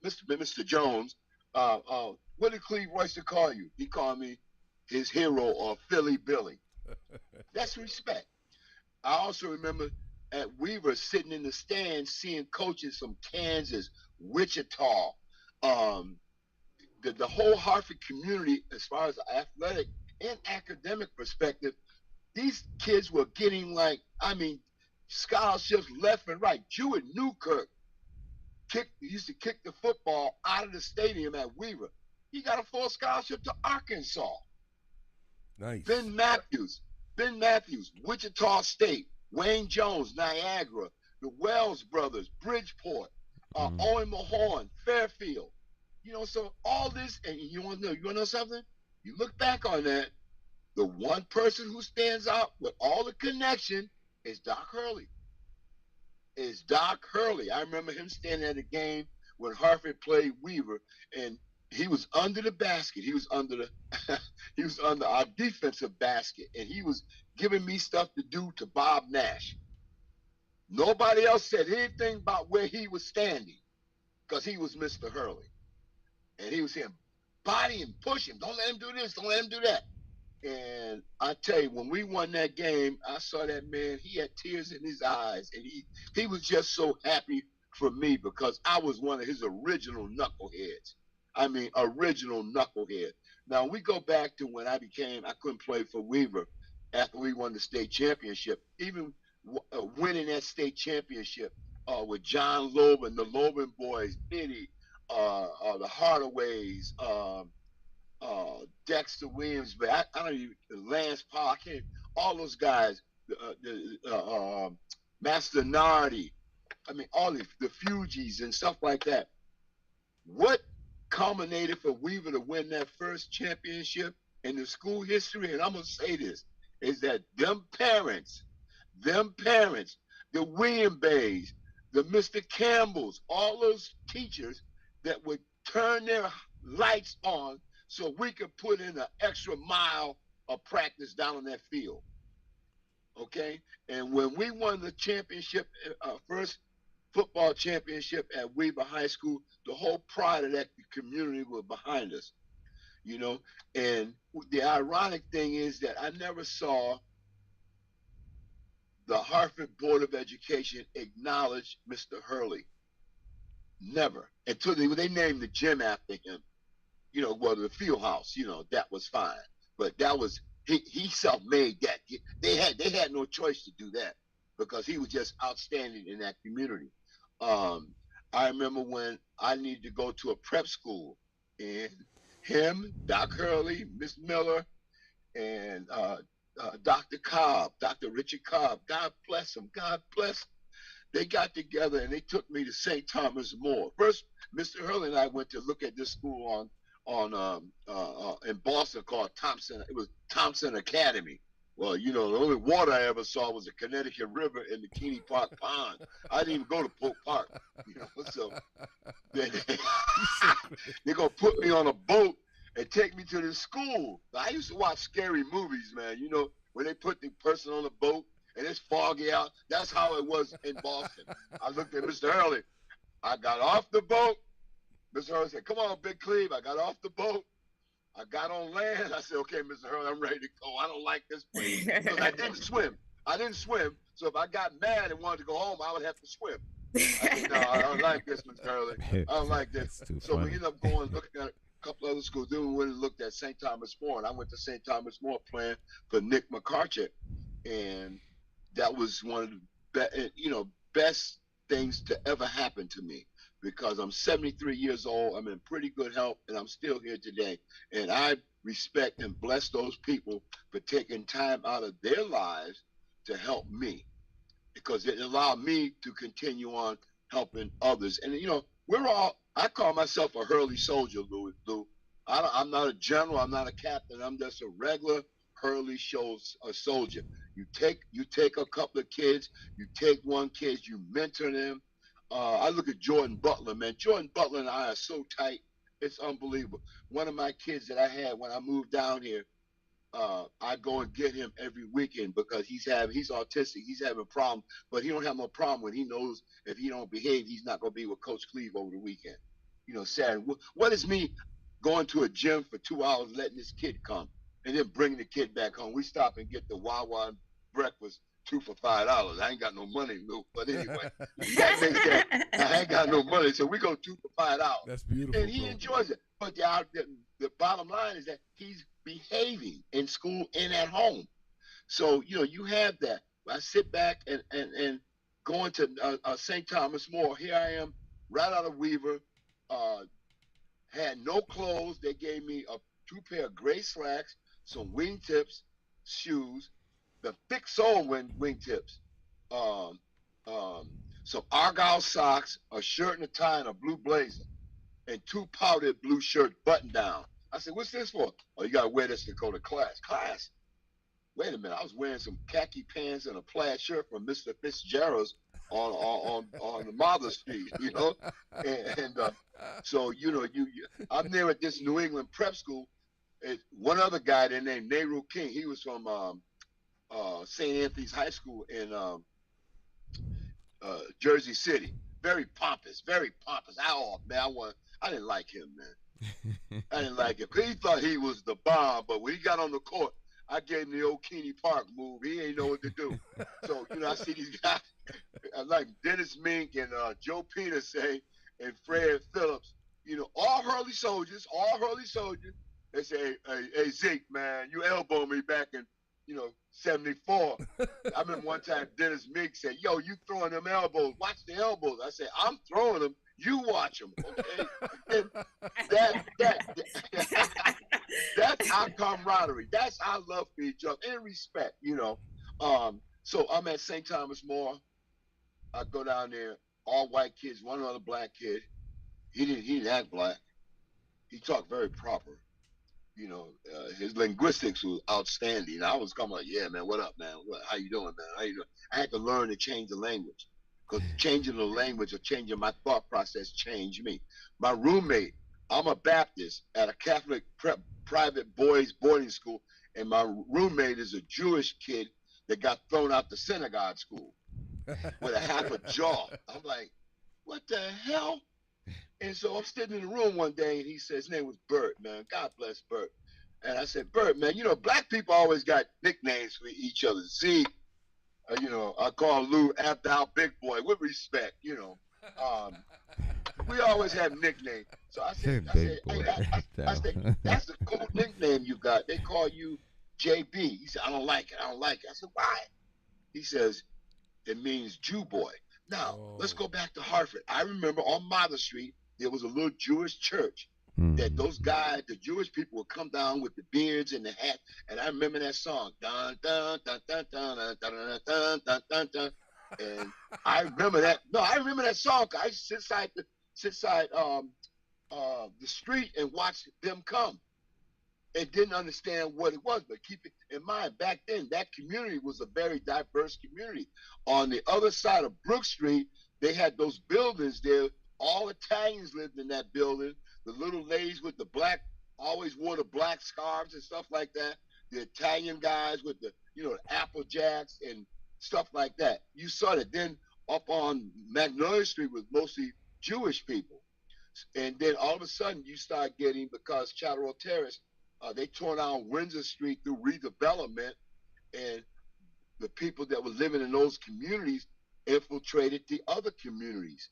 Mr. Jones, what did Cleve Royster call you? He called me his hero, or Philly Billy. That's respect. I also remember at Weaver sitting in the stands seeing coaches from Kansas, Wichita, the whole Hartford community, as far as athletic and academic perspective. These kids were getting scholarships left and right. Jewett Newkirk used to kick the football out of the stadium at Weaver. He got a full scholarship to Arkansas. Nice. Ben Matthews, Wichita State. Wayne Jones, Niagara. The Wells brothers, Bridgeport. Owen Mahorn, Fairfield. So all this, and you want to know something? You look back on that, the one person who stands out with all the connection is Doc Hurley. I remember him standing at a game when Hartford played Weaver, and he was under the basket. He was under he was under our defensive basket, and he was giving me stuff to do to Bob Nash. Nobody else said anything about where he was standing because he was Mr. Hurley. And he was saying, body him, push him. Don't let him do this. Don't let him do that. And I tell you, when we won that game, I saw that man. He had tears in his eyes, and he was just so happy for me because I was one of his original knuckleheads. I mean, original knucklehead. Now we go back to when I couldn't play for Weaver after we won the state championship. Even winning that state championship with John Loban, the Loban boys, Biddy, the Hardaways, Dexter Williams, but I don't even, Lance Paul, I can't, all those guys, Master Nardi, I mean, all the Fugees and stuff like that. What culminated for Weaver to win that first championship in the school history, and I'm going to say this, is that them parents, the William Bays, the Mr. Campbells, all those teachers that would turn their lights on so we could put in an extra mile of practice down on that field. Okay? And when we won the championship, first football championship at Weaver High School, the whole pride of that community was behind us. You know, and the ironic thing is that I never saw the Hartford Board of Education acknowledge Mr. Hurley. Never. Until they named the gym after him. You know, well, the field house, you know, that was fine. But that was, he self-made that. They had no choice to do that because he was just outstanding in that community. I remember when I needed to go to a prep school, and him, Doc Hurley, Miss Miller, and Dr. Cobb, Dr. Richard Cobb, God bless him, God bless him. They got together and they took me to St. Thomas More. First, Mr. Hurley and I went to look at this school in Boston called Thompson. It was Thompson Academy. Well, you know, the only water I ever saw was the Connecticut River in the Keeney Park Pond. I didn't even go to Polk Park. You know, so they're gonna put me on a boat and take me to this school. I used to watch scary movies, man. You know, when they put the person on the boat and it's foggy out. That's how it was in Boston. I looked at Mr. Hurley. I got off the boat. Mr. Hurley said, "Come on, Big Cleve." I got off the boat. I got on land. I said, "Okay, Mr. Hurley, I'm ready to go. I don't like this place." Because I didn't swim. So if I got mad and wanted to go home, I would have to swim. I said, "No, I don't like this, Mr. Hurley. I don't like this." So we ended up going looking at a couple other schools. Then we went and looked at St. Thomas More, and I went to St. Thomas More playing for Nick McCarchick, and that was one of the best things to ever happen to me, because I'm 73 years old, I'm in pretty good health, and I'm still here today. And I respect and bless those people for taking time out of their lives to help me, because it allowed me to continue on helping others. And, you know, I call myself a Hurley soldier, Lou. I'm not a general, I'm not a captain, I'm just a regular Hurley soldier. You take a couple of kids, you take one kid, you mentor them. I look at Jordan Butler, man. Jordan Butler and I are so tight. It's unbelievable. One of my kids that I had when I moved down here, I go and get him every weekend because he's autistic. He's having a problem, but he don't have no problem when he knows if he don't behave, he's not going to be with Coach Cleve over the weekend. You know, Saturday. What is me going to a gym for 2 hours, letting this kid come, and then bringing the kid back home? We stop and get the Wawa breakfast, 2 for $5. I ain't got no money, Lou. But anyway, I ain't got no money, so we go 2 for $5. That's beautiful. And he enjoys it. But the bottom line is that he's behaving in school and at home. So, you know, you have that. I sit back and going to St. Thomas More. Here I am, right out of Weaver. Had no clothes. They gave me 2 pair of gray slacks, some wingtips, shoes, the thick sole wingtips, some Argyle socks, a shirt and a tie, and a blue blazer, and 2 powdered blue shirt button down. I said, "What's this for?" "Oh, you got to wear this to go to class." Class? Wait a minute. I was wearing some khaki pants and a plaid shirt from Mr. Fitzgerald's on the Mother's Street, you know? And so, you know, I'm there at this New England prep school. One other guy there named Nehru King, he was from St. Anthony's High School Jersey City. Very pompous, very pompous. Man, I didn't like him, man. I didn't like him because he thought he was the bomb. But when he got on the court, I gave him the old Keeney Park move. He ain't know what to do. So, I see these guys like Dennis Mink and Joe Peterson and Fred Phillips, all Hurley soldiers, They say, hey, Zeke, man, you elbowed me back in, 74. I remember one time Dennis Mink said, yo, you throwing them elbows. Watch the elbows. I said, I'm throwing them. You watch them, okay? And that's our camaraderie. That's our love for each other and respect, So I'm at St. Thomas More. I go down there, all white kids, one other black kid. He didn't act black. He talked very proper. His linguistics was outstanding. I was coming like, yeah, man, what up, man? How you doing, man? How you doing? I had to learn to change the language because changing the language or changing my thought process changed me. My roommate, I'm a Baptist at a Catholic private boys boarding school, and my roommate is a Jewish kid that got thrown out the synagogue school with a half a jaw. I'm like, what the hell? And so I'm sitting in the room one day, and he says, his name was Bert, man. God bless Bert. And I said, Bert, man, black people always got nicknames for each other. Z, I call Lou after our big boy with respect, we always have nicknames. So I said, hey, that's a cool nickname you got. They call you JB. He said, I don't like it. I said, why? He says, it means Jew boy. Now, let's go back to Hartford. I remember on Mother Street, there was a little Jewish church that those guys, the Jewish people, would come down with the beards and the hat. And I remember that song. Dun, dun, dun, dun, dun, dun, dun, dun, dun, dun, dun. And I remember that. No, I remember that song. I used to sit inside the street and watch them come. And didn't understand what it was, but keep it in mind, back then, that community was a very diverse community. On the other side of Brook Street, they had those buildings there. All Italians lived in that building. The little ladies with the black, always wore the black scarves and stuff like that. The Italian guys with the, the Apple Jacks and stuff like that. You saw that. Then up on Magnolia Street was mostly Jewish people. And then all of a sudden you start getting, because Charter Terrace, they tore down Windsor Street through redevelopment, and the people that were living in those communities infiltrated the other communities.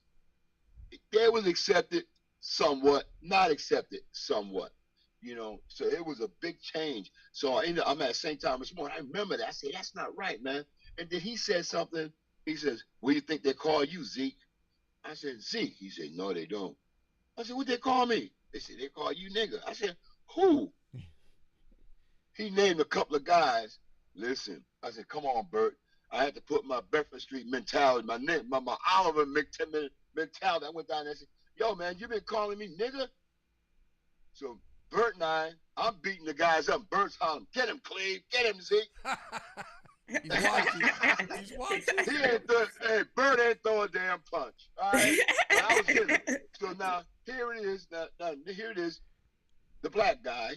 They was accepted somewhat, not accepted somewhat, so it was a big change. So I'm at St. Thomas More. I remember that. I said, that's not right, man. And then he said something. He says, what do you think they call you, Zeke? I said, Zeke. He said, no, they don't. I said, what they call me? They said, they call you nigga. I said, who? He named a couple of guys. Listen, I said, come on, Bert. I had to put my Bedford Street mentality, my Oliver mentality. I went down there and said, yo, man, you been calling me nigga? So Bert and I'm beating the guys up. Bert's hollering, get him, Cleve. Get him, Zeke. He's watching. Hey, Bert ain't throw a damn punch. All right? But I was hitting. So now, here it is. Here it is. The black guy,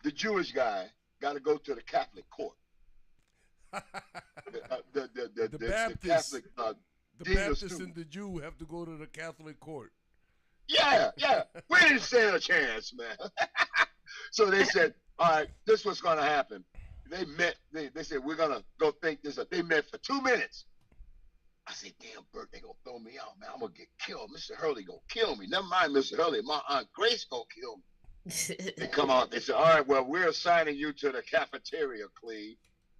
the Jewish guy, got to go to the Catholic court. The Baptist, Catholic, the Baptist and the Jew have to go to the Catholic court. Yeah. We didn't stand a chance, man. So they said, all right, this is what's going to happen. They met. They said, we're going to go think this up. They met for 2 minutes. I said, damn, Bert, they going to throw me out, man. I'm going to get killed. Mr. Hurley going to kill me. Never mind, Mr. Hurley. My Aunt Grace going to kill me. They come out. They said, all right, well, we're assigning you to the cafeteria, Cleve,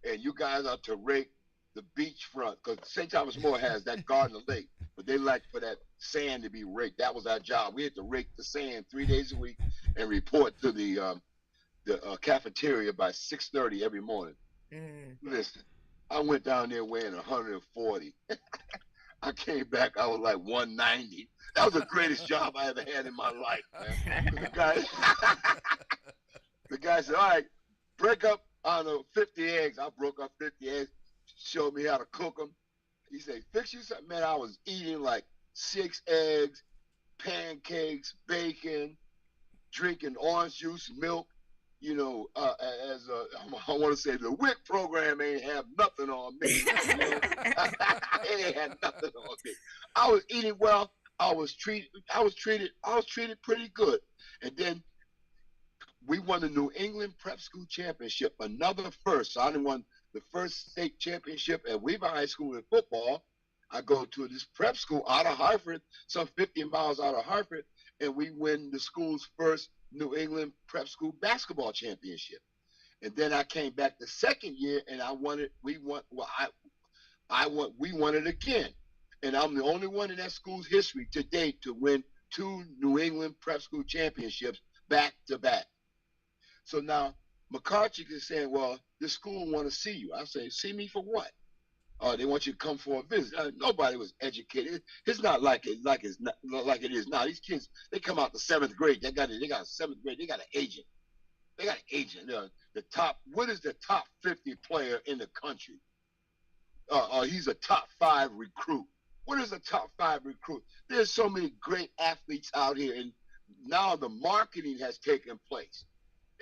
and you guys are to rake the beachfront, because St. Thomas More has that Garden Lake, but they like for that sand to be raked. That was our job. We had to rake the sand 3 days a week and report to the cafeteria by 6:30 every morning. Listen, I went down there weighing 140. I came back, I was like 190. That was the greatest job I ever had in my life, man. The guy said, all right, break up, 50 eggs. I broke up 50 eggs, showed me how to cook them. He said, fix you something. Man, I was eating like 6 eggs, pancakes, bacon, drinking orange juice, milk. as I want to say, the WIC program ain't have nothing on me. It ain't had nothing on me. I was eating well. I was treated pretty good. And then we won the New England Prep School Championship, another first. So I done won the first state championship at Weaver High School in football. I go to this prep school out of Hartford, some 50 miles out of Hartford, and we win the school's first New England Prep School basketball championship. And then I came back the second year, and we won it again. And I'm the only one in that school's history to date to win 2 New England Prep School championships back to back. So now McCarthy is saying, well, this school want to see you. I say, see me for what? They want you to come for a visit. Nobody was educated. It's not like it is now. These kids, they come out the 7th grade. They got a 7th grade. They got an agent. What is the top 50 player in the country? He's a top 5 recruit. What is a top 5 recruit? There's so many great athletes out here, and now the marketing has taken place.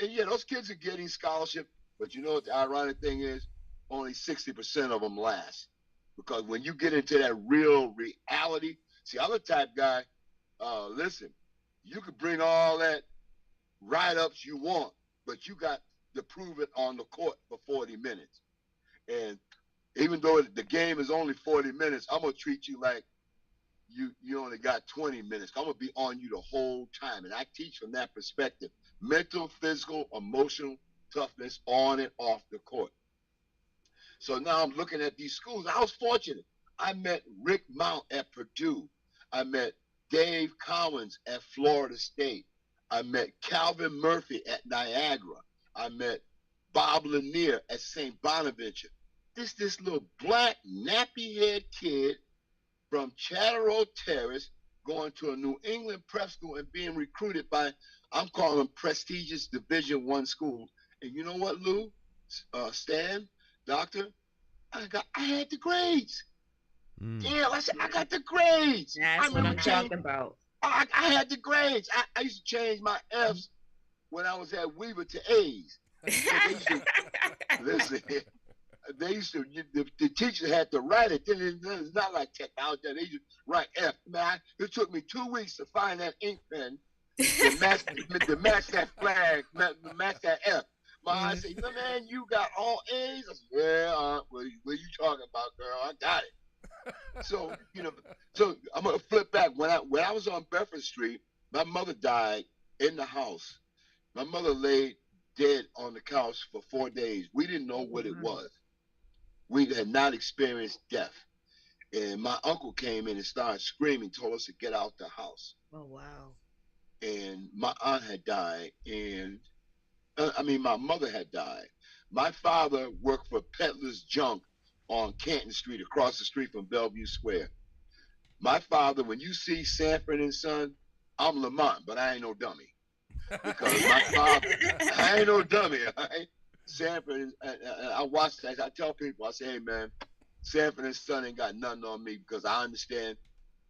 And yeah, those kids are getting scholarship, but you know what the ironic thing is? Only 60% of them last. Because when you get into that real reality, see, I'm the type guy, listen, you could bring all that write-ups you want, but you got to prove it on the court for 40 minutes. And even though the game is only 40 minutes, I'm going to treat you like you only got 20 minutes. I'm going to be on you the whole time. And I teach from that perspective. Mental, physical, emotional toughness on and off the court. So now I'm looking at these schools. I was fortunate. I met Rick Mount at Purdue. I met Dave Collins at Florida State. I met Calvin Murphy at Niagara. I met Bob Lanier at St. Bonaventure. This little black nappy-head kid from Chatterow Terrace going to a New England prep school and being recruited by, I'm calling them prestigious Division I schools. And you know what, Lou? Stan? Doctor, I had the grades. Yeah, I got the grades. That's what I'm talking about. I had the grades. I used to change my F's when I was at Weaver to A's. They used to, the teacher had to write it. It's not like technology. They used to write F. Man, it took me 2 weeks to find that ink pen to match that flag, match that F. I said, man, you got all A's? I said, yeah, what are you talking about, girl? I got it. So, so I'm going to flip back. When I was on Bedford Street, my mother died in the house. My mother laid dead on the couch for 4 days. We didn't know what it was. We had not experienced death. And my uncle came in and started screaming, told us to get out the house. Oh, wow. And my aunt had died, and my mother had died. My father worked for Peddler's Junk on Canton Street, across the street from Bellevue Square. My father, when you see Sanford and Son, I'm Lamont, but I ain't no dummy. Because my father, I ain't no dummy, all right? Sanford, I watch that. I tell people, I say, hey, man, Sanford and Son ain't got nothing on me because I understand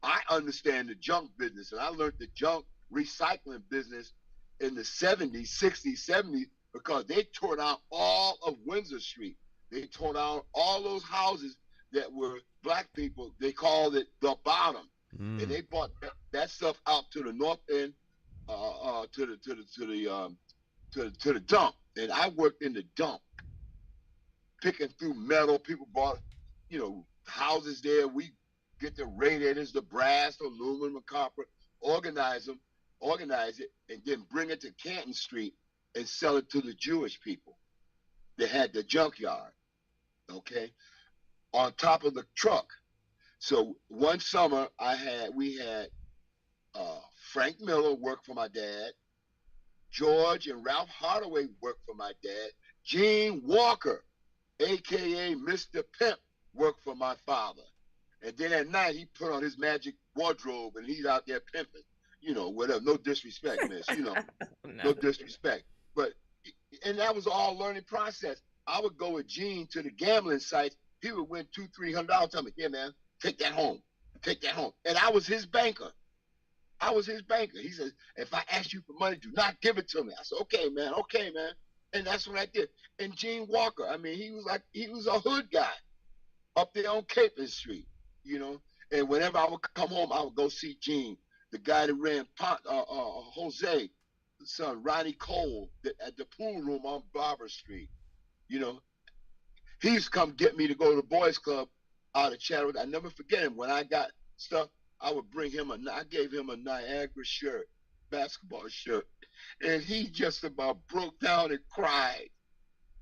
the junk business. And I learned the junk recycling business in the 70s, 60s, 70s, because they tore down all of Windsor Street. They tore down all those houses that were black people. They called it the bottom. And they brought that stuff out to the north end, to the dump. And I worked in the dump, picking through metal. People bought, houses there. We get the radiators, the brass, the aluminum, the copper, organize it, and then bring it to Canton Street and sell it to the Jewish people. They had the junkyard, okay, on top of the truck. So one summer we had Frank Miller work for my dad, George and Ralph Hardaway worked for my dad, Gene Walker, a.k.a. Mr. Pimp, worked for my father. And then at night, he put on his magic wardrobe and he's out there pimping. Whatever, no disrespect, miss, no disrespect. But, and that was all learning process. I would go with Gene to the gambling sites. He would win $200-300. Tell me, yeah, man, take that home. And I was his banker. I was his banker. He says, if I ask you for money, do not give it to me. I said, okay, man. And that's what I did. And Gene Walker, I mean, he was a hood guy up there on Capon Street, you know. And whenever I would come home, I would go see Gene, the guy that ran Jose, son, Ronnie Cole, at the pool room on Barber Street, you know. He used to come get me to go to the boys club out of Chattanooga. I never forget him. When I got stuff, I would bring him I gave him a Niagara shirt, basketball shirt. And he just about broke down and cried,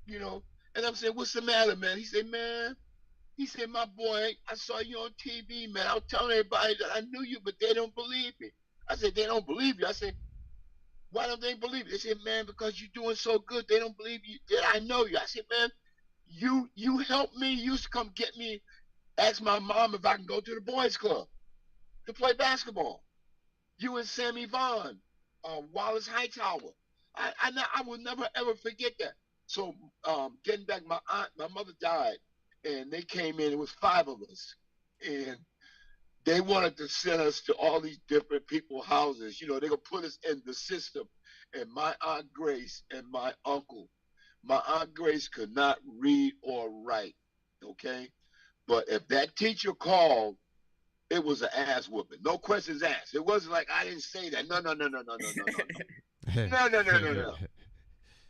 you know. And I'm saying, what's the matter, man? He said, my boy, I saw you on TV, man. I was telling everybody that I knew you, but they don't believe me. I said, they don't believe you. I said, why don't they believe you? They said, man, because you're doing so good, they don't believe you that I know you. I said, man, you helped me. You used to come get me, ask my mom if I can go to the boys club to play basketball. You and Sammy Vaughn, Wallace Hightower. I will never ever forget that. So getting back, my mother died, and they came in. It was 5 of us, and they wanted to send us to all these different people's houses. You know, they could put us in the system. And my Aunt Grace and my uncle, my Aunt Grace could not read or write, okay? But if that teacher called, it was an ass whooping. No questions asked. It wasn't like I didn't say that. No. No.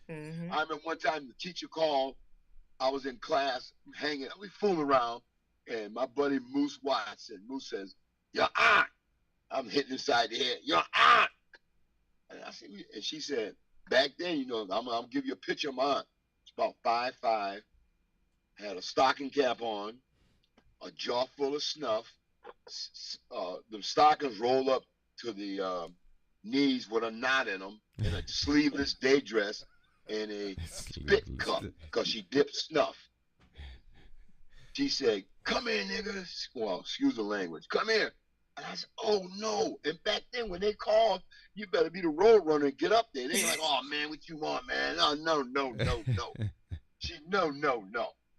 I remember one time the teacher called. I was in class hanging. We fooling around. And my buddy Moose Watson. Moose says, your aunt. I'm hitting inside the head. Your aunt. And I said, and she said, back then, you know, I'm gonna give you a picture of my aunt. It's about 5'5", had a stocking cap on, a jaw full of snuff. The stockings roll up to the knees with a knot in them, and a sleeveless day dress, and a spit cup because she dipped snuff. She said, come here, nigga. Well, excuse the language. Come here. And I said, oh, no. And back then, when they called, you better be the road runner and get up there. They ain't like, oh, man, what you want, man? Oh, no. No.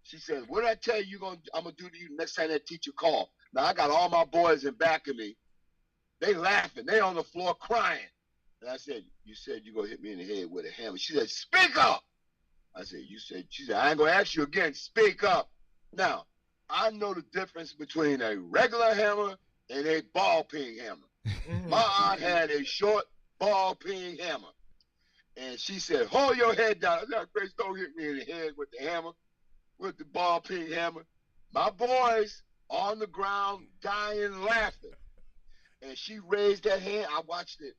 She said, what did I tell you I'm going to do to you next time that teacher call? Now, I got all my boys in back of me. They laughing. They on the floor crying. And I said, you said you're going to hit me in the head with a hammer. She said, speak up. I said, she said, I ain't going to ask you again. Speak up. Now, I know the difference between a regular hammer and a ball peen hammer. My aunt had a short ball peen hammer. And she said, hold your head down. I said, Grace, don't hit me in the head with the hammer, with the ball peen hammer. My boys on the ground dying laughing. And she raised that hand. I watched the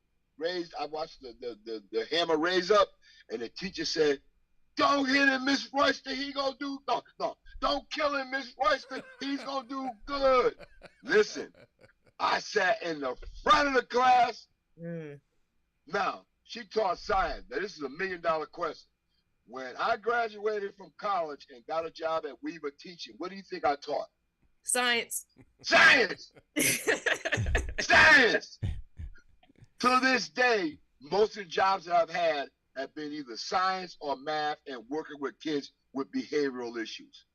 hammer raise up, and the teacher said, don't hit him, Miss Royster. He gonna do no. Don't kill him, Miss Royster. He's gonna do good. Listen, I sat in the front of the class. Now, she taught science. Now, this is $1 million question. When I graduated from college and got a job at Weaver teaching, what do you think I taught? Science. Science. To this day, most of the jobs that I've had have been either science or math and working with kids with behavioral issues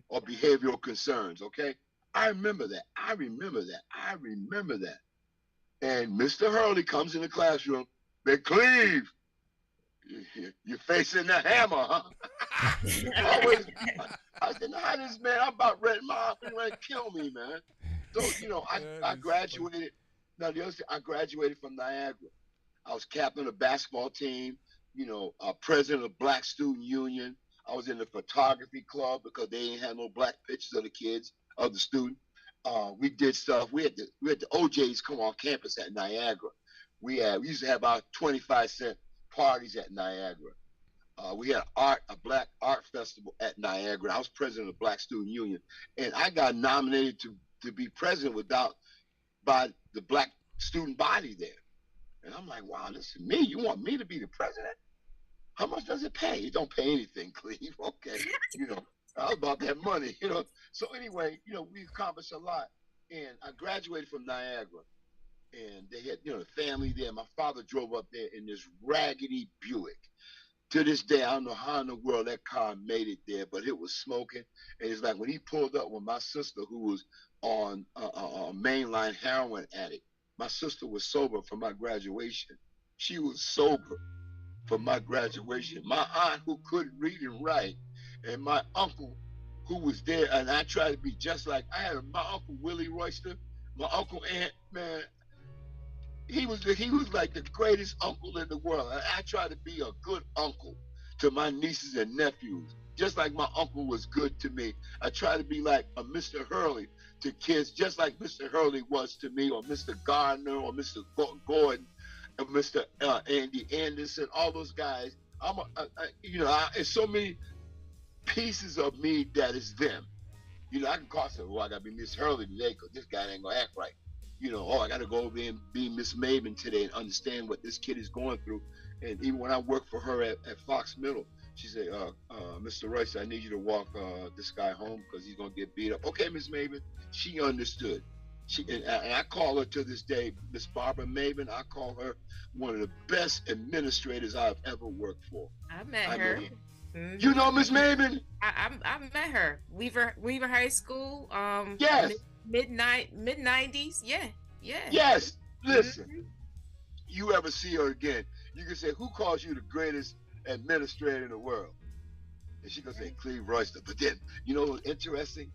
or behavioral concerns, okay? I remember that. And Mr. Hurley comes in the classroom, McCleve, you're facing the hammer, huh? I said, nah, this man, I'm about ready. My aunt ready to kill me, man. So, you know, I graduated. Now, the other thing, I graduated from Niagara. I was captain of the basketball team, you know, president of the Black Student Union. I was in the photography club because they ain't had no black pictures of the kids, of the student. We did stuff. We had the OJs come on campus at Niagara. We used to have about 25-cent parties at Niagara. We had a black art festival at Niagara. I was president of the Black Student Union, and I got nominated to be president by the black student body there. And I'm like, wow, this is me. You want me to be the president? How much does it pay? It don't pay anything, Cleve. Okay, you know, I was about that money, you know. So anyway, you know, we accomplished a lot. And I graduated from Niagara, and they had, you know, the family there. My father drove up there in this raggedy Buick. To this day, I don't know how in the world that car made it there, but it was smoking. And it's like when he pulled up with my sister, who was on a mainline heroin addict. My sister was sober for my graduation. She was sober for my graduation. My aunt, who couldn't read and write, and my uncle, who was there, and I tried to be just like I had my uncle Willie Royster, my uncle Aunt, man. He was like the greatest uncle in the world. I tried to be a good uncle to my nieces and nephews, just like my uncle was good to me. I try to be like a Mr. Hurley to kids, just like Mr. Hurley was to me, or Mr. Gardner, or Mr. Gordon, or Mr. Andy Anderson, all those guys. It's so many pieces of me that is them. I can call some, I gotta be Miss Hurley today because this guy ain't gonna act right. I gotta go over and be Miss Maven today and understand what this kid is going through. And even when I worked for her at Fox Middle, she said, Mr. Royce, I need you to walk this guy home because he's gonna get beat up. Okay, Miss Maven. She understood. And I call her to this day, Miss Barbara Maven. I call her one of the best administrators I've ever worked for. I met her. Mm-hmm. You know Miss Maven? I met her. Weaver High School. Yes. Mid 90s. Yeah. Yes. Listen. You ever see her again, you can say, who calls you the greatest administrator in the world? And she gonna say Cleve Royster. But then, what's interesting?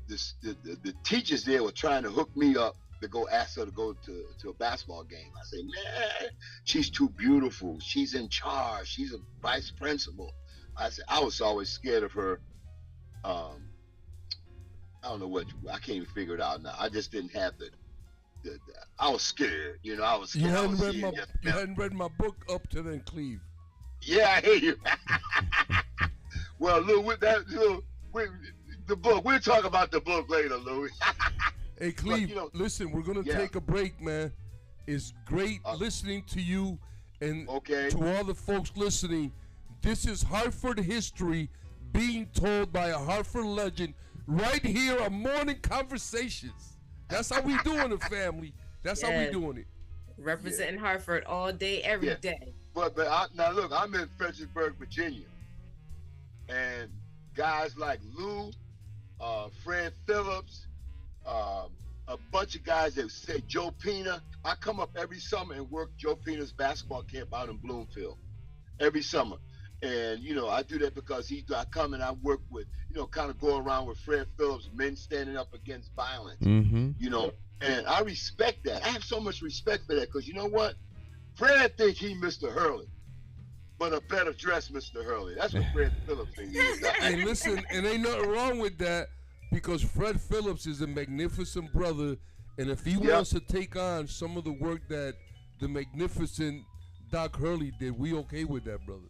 The teachers there were trying to hook me up to go ask her to go to a basketball game. I say, man, she's too beautiful. She's in charge. She's a vice principal. I said, I was always scared of her. I don't know what, I can't even figure it out now. I just didn't have I was scared. I was scared. You hadn't read my book up to then, Cleve. Yeah, I hear you. Well, Lou, the book. We'll talk about the book later, Louis. Hey, Cleve, listen, we're going to take a break, man. It's great listening to you and to all the folks listening. This is Hartford history being told by a Hartford legend right here on Morning Conversations. That's how we doing it, family. That's how we doing it. Representing Hartford all day, every day. But now look, I'm in Fredericksburg, Virginia, and guys like Lou, Fred Phillips, a bunch of guys that say Joe Pina. I come up every summer and work Joe Pina's basketball camp out in Bloomfield every summer. And, I do that because I come and I work with, kind of go around with Fred Phillips, men standing up against violence, and I respect that. I have so much respect for that because you know what? Fred think he Mr. Hurley, but a better dressed Mr. Hurley. That's what Fred Phillips thinks. Hey, listen, and ain't nothing wrong with that because Fred Phillips is a magnificent brother, and if he wants to take on some of the work that the magnificent Doc Hurley did, we okay with that, brother.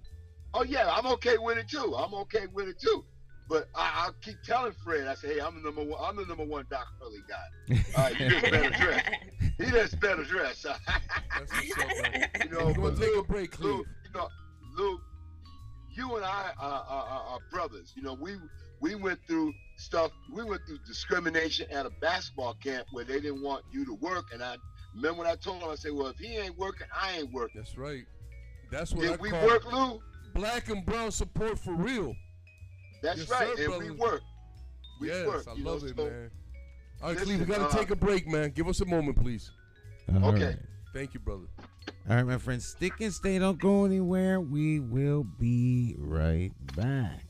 Oh yeah, I'm okay with it too. But I keep telling Fred, I say, hey, I'm the number one Doc Hurley guy. You just better dress. He just better dress. That's what's up, man. But take a break, Cleve. Lou, you and I are brothers. We went through stuff. We went through discrimination at a basketball camp where they didn't want you to work. And I remember when I told him, I said, well, if he ain't working, I ain't working. That's right. That's what Did we work, Lou? Black and brown support for real. That's right, sir, and brother. We work. I love it, man. All right, Cleve, we got to take a break, man. Give us a moment, please. Okay. Right. Thank you, brother. All right, my friends, stick and stay. Don't go anywhere. We will be right back.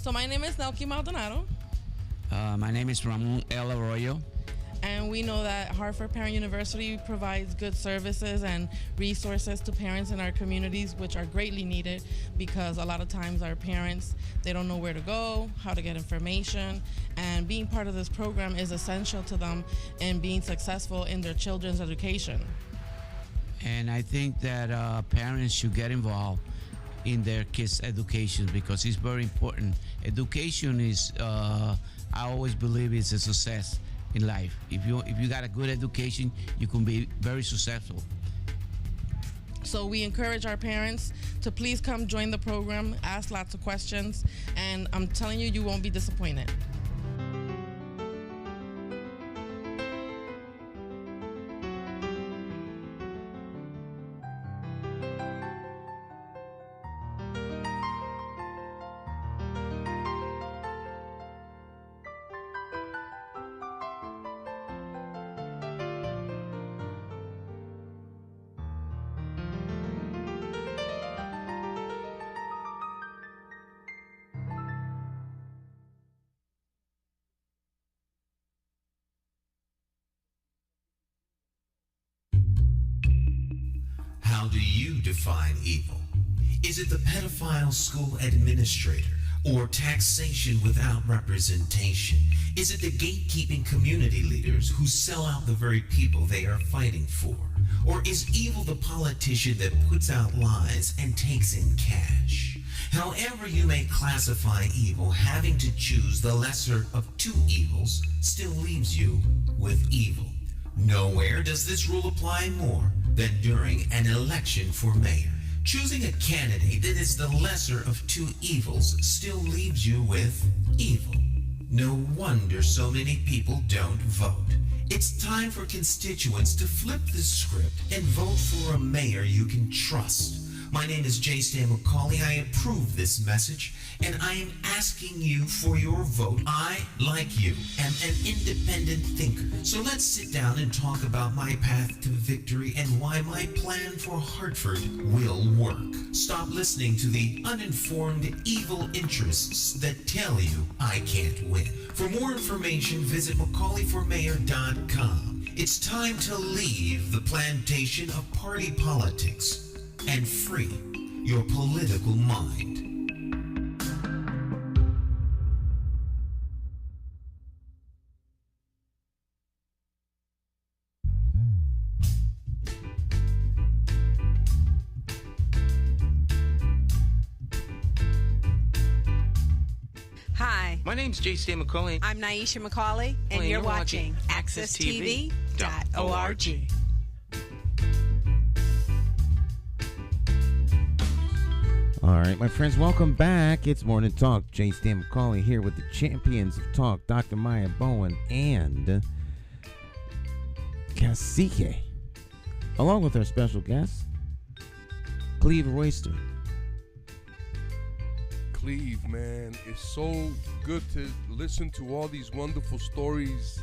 So my name is Nelky Maldonado. My name is Ramon L. Arroyo. And we know that Hartford Parent University provides good services and resources to parents in our communities, which are greatly needed because a lot of times our parents, they don't know where to go, how to get information, and being part of this program is essential to them in being successful in their children's education. And I think that parents should get involved in their kids' education because it's very important. Education is, I always believe, is a success in life. If you got a good education, you can be very successful. So we encourage our parents to please come join the program, ask lots of questions, and I'm telling you, you won't be disappointed. How do you define evil? Is it the pedophile school administrator or taxation without representation? Is it the gatekeeping community leaders who sell out the very people they are fighting for? Or is evil the politician that puts out lies and takes in cash? However you may classify evil, having to choose the lesser of two evils still leaves you with evil. Nowhere does this rule apply more than during an election for mayor. Choosing a candidate that is the lesser of two evils still leaves you with evil. No wonder so many people don't vote. It's time for constituents to flip the script and vote for a mayor you can trust. My name is J. Stan McCauley. I approve this message, and I am asking you for your vote. I, like you, am an independent thinker. So let's sit down and talk about my path to victory and why my plan for Hartford will work. Stop listening to the uninformed evil interests that tell you I can't win. For more information, visit McCauleyformayor.com. It's time to leave the plantation of party politics and free your political mind. Hi, My name's J. Stan McCauley. I'm Naisha McCauley, and you're watching AccessTV.org. All right, my friends, welcome back. It's Morning Talk. J. Stan McCauley here with the champions of talk, Dr. Maya Bowen and Cacique, along with our special guest, Cleve Royster. Cleve, man, it's so good to listen to all these wonderful stories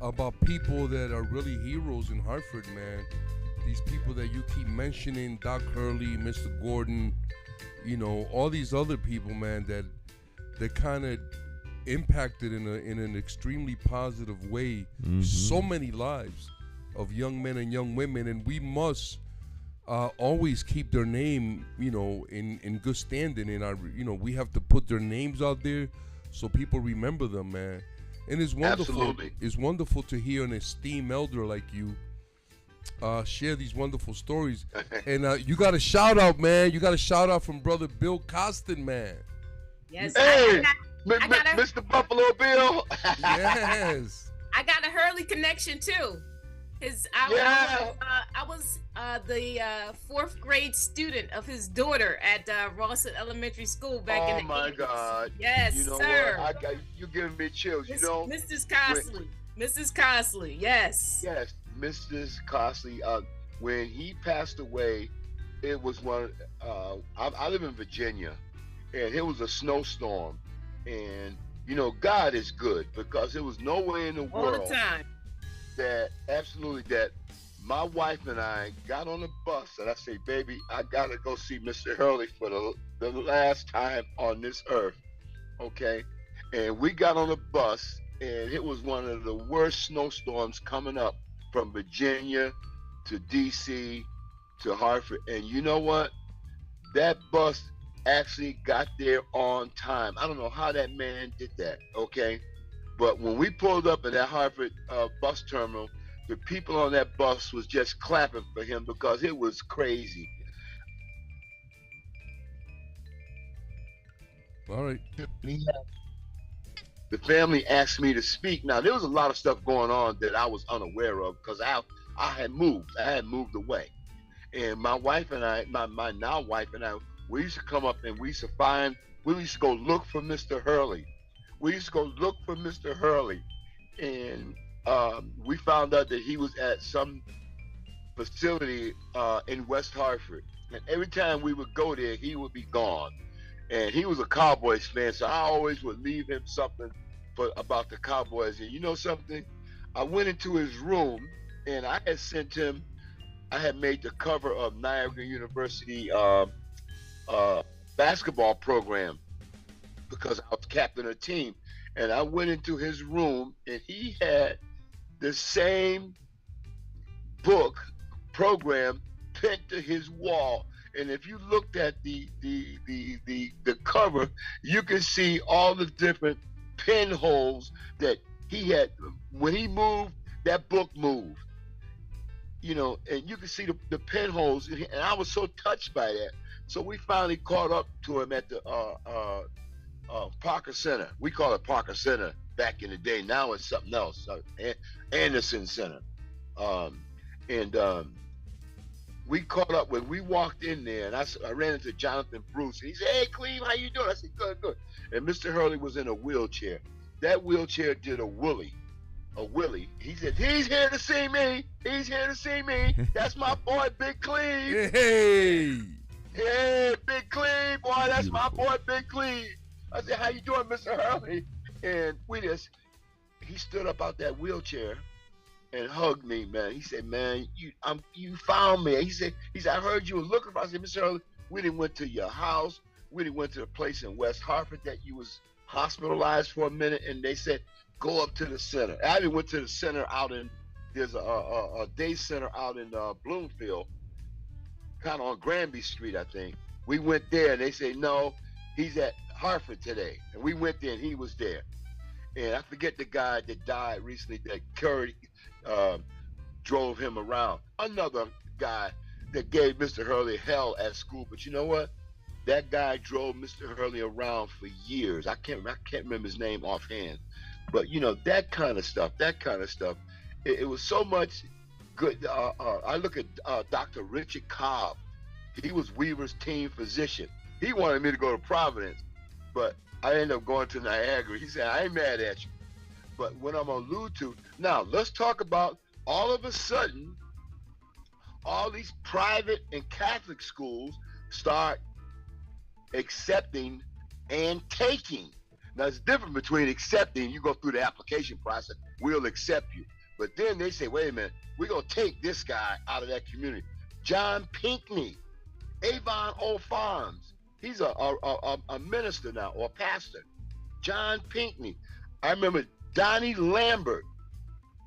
about people that are really heroes in Hartford, man. These people that you keep mentioning, Doc Hurley, Mr. Gordon, you know, all these other people, man, that kind of impacted in an extremely positive way so many lives of young men and young women, and we must always keep their name, you know, in good standing. In our, you know, we have to put their names out there so people remember them, man. And it's wonderful. Absolutely. It's wonderful to hear an esteemed elder like you share these wonderful stories. And you got a shout out, man. You got a shout out from brother Bill Costin, man. Yes. Hey, I got Mr. Buffalo Bill. Yes. I got a Hurley connection too. I was the fourth grade student of his daughter at Rawson Elementary School back in the 80s. Oh my God! Yes, you know sir. What? You're giving me chills. You know, Mrs. Cosley. Mrs. Cosley. Yes. Yes, Mrs. Cosley. When he passed away, it was one. I live in Virginia, and it was a snowstorm, and you know God is good because there was no way in the world all the time that my wife and I got on the bus and I say, baby, I gotta go see Mr. Hurley for the last time on this earth. Okay, and we got on a bus, and it was one of the worst snowstorms coming up from Virginia to DC to Hartford. And you know what? That bus actually got there on time. I don't know how that man did that. Okay, but when we pulled up at that Hartford bus terminal, the people on that bus was just clapping for him because it was crazy. All right. The family asked me to speak. Now there was a lot of stuff going on that I was unaware of because I had moved. I had moved away, and my wife and I, my now wife and I, we used to come up and we used to go look for Mr. Hurley. We used to go look for Mr. Hurley, and we found out that he was at some facility in West Hartford. And every time we would go there, he would be gone. And he was a Cowboys fan, so I always would leave him something about the Cowboys. And you know something? I went into his room, and I had sent him. I had made the cover of Niagara University basketball program because I was captain of the team. And I went into his room, and he had the same book program pinned to his wall. And if you looked at the cover, you can see all the different pinholes that he had. When he moved, that book moved. You know, and you can see the pinholes. And I was so touched by that. So we finally caught up to him at the Parker Center. We call it Parker Center back in the day. Now it's something else, Anderson Center. We caught up when we walked in there, and I ran into Jonathan Bruce. And he said, "Hey, Cleve, how you doing?" I said, "Good, good." And Mr. Hurley was in a wheelchair. That wheelchair did a willy. He said, "He's here to see me. He's here to see me. That's my boy, Big Cleve." Hey, hey, Big Cleve, boy, that's my boy, Big Cleve. I said, "How you doing, Mr. Hurley?" And he stood up out that wheelchair and hugged me, man. He said, "Man, you found me." He said, "I heard you were looking for." I said, "Mr. Hurley, we didn't went to your house. We didn't went to the place in West Hartford that you was hospitalized for a minute." And they said, "Go up to the center." I even went to the center there's a day center out in Bloomfield, kind of on Granby Street, I think. We went there, and they say, "No, he's at Hartford today." And we went there, and he was there. And I forget the guy that died recently that drove him around. Another guy that gave Mr. Hurley hell at school. But you know what? That guy drove Mr. Hurley around for years. I can't remember his name offhand. But you know, that kind of stuff. It was so much good. I look at Dr. Richard Cobb. He was Weaver's team physician. He wanted me to go to Providence, but I ended up going to Niagara. He said, "I ain't mad at you." But what I'm going to allude to, now let's talk about all of a sudden, all these private and Catholic schools start accepting and taking. Now it's different between accepting, you go through the application process, we'll accept you. But then they say, "Wait a minute, we're going to take this guy out of that community." John Pinckney, Avon Old Farms, he's a minister now, or a pastor. John Pinckney. I remember Donnie Lambert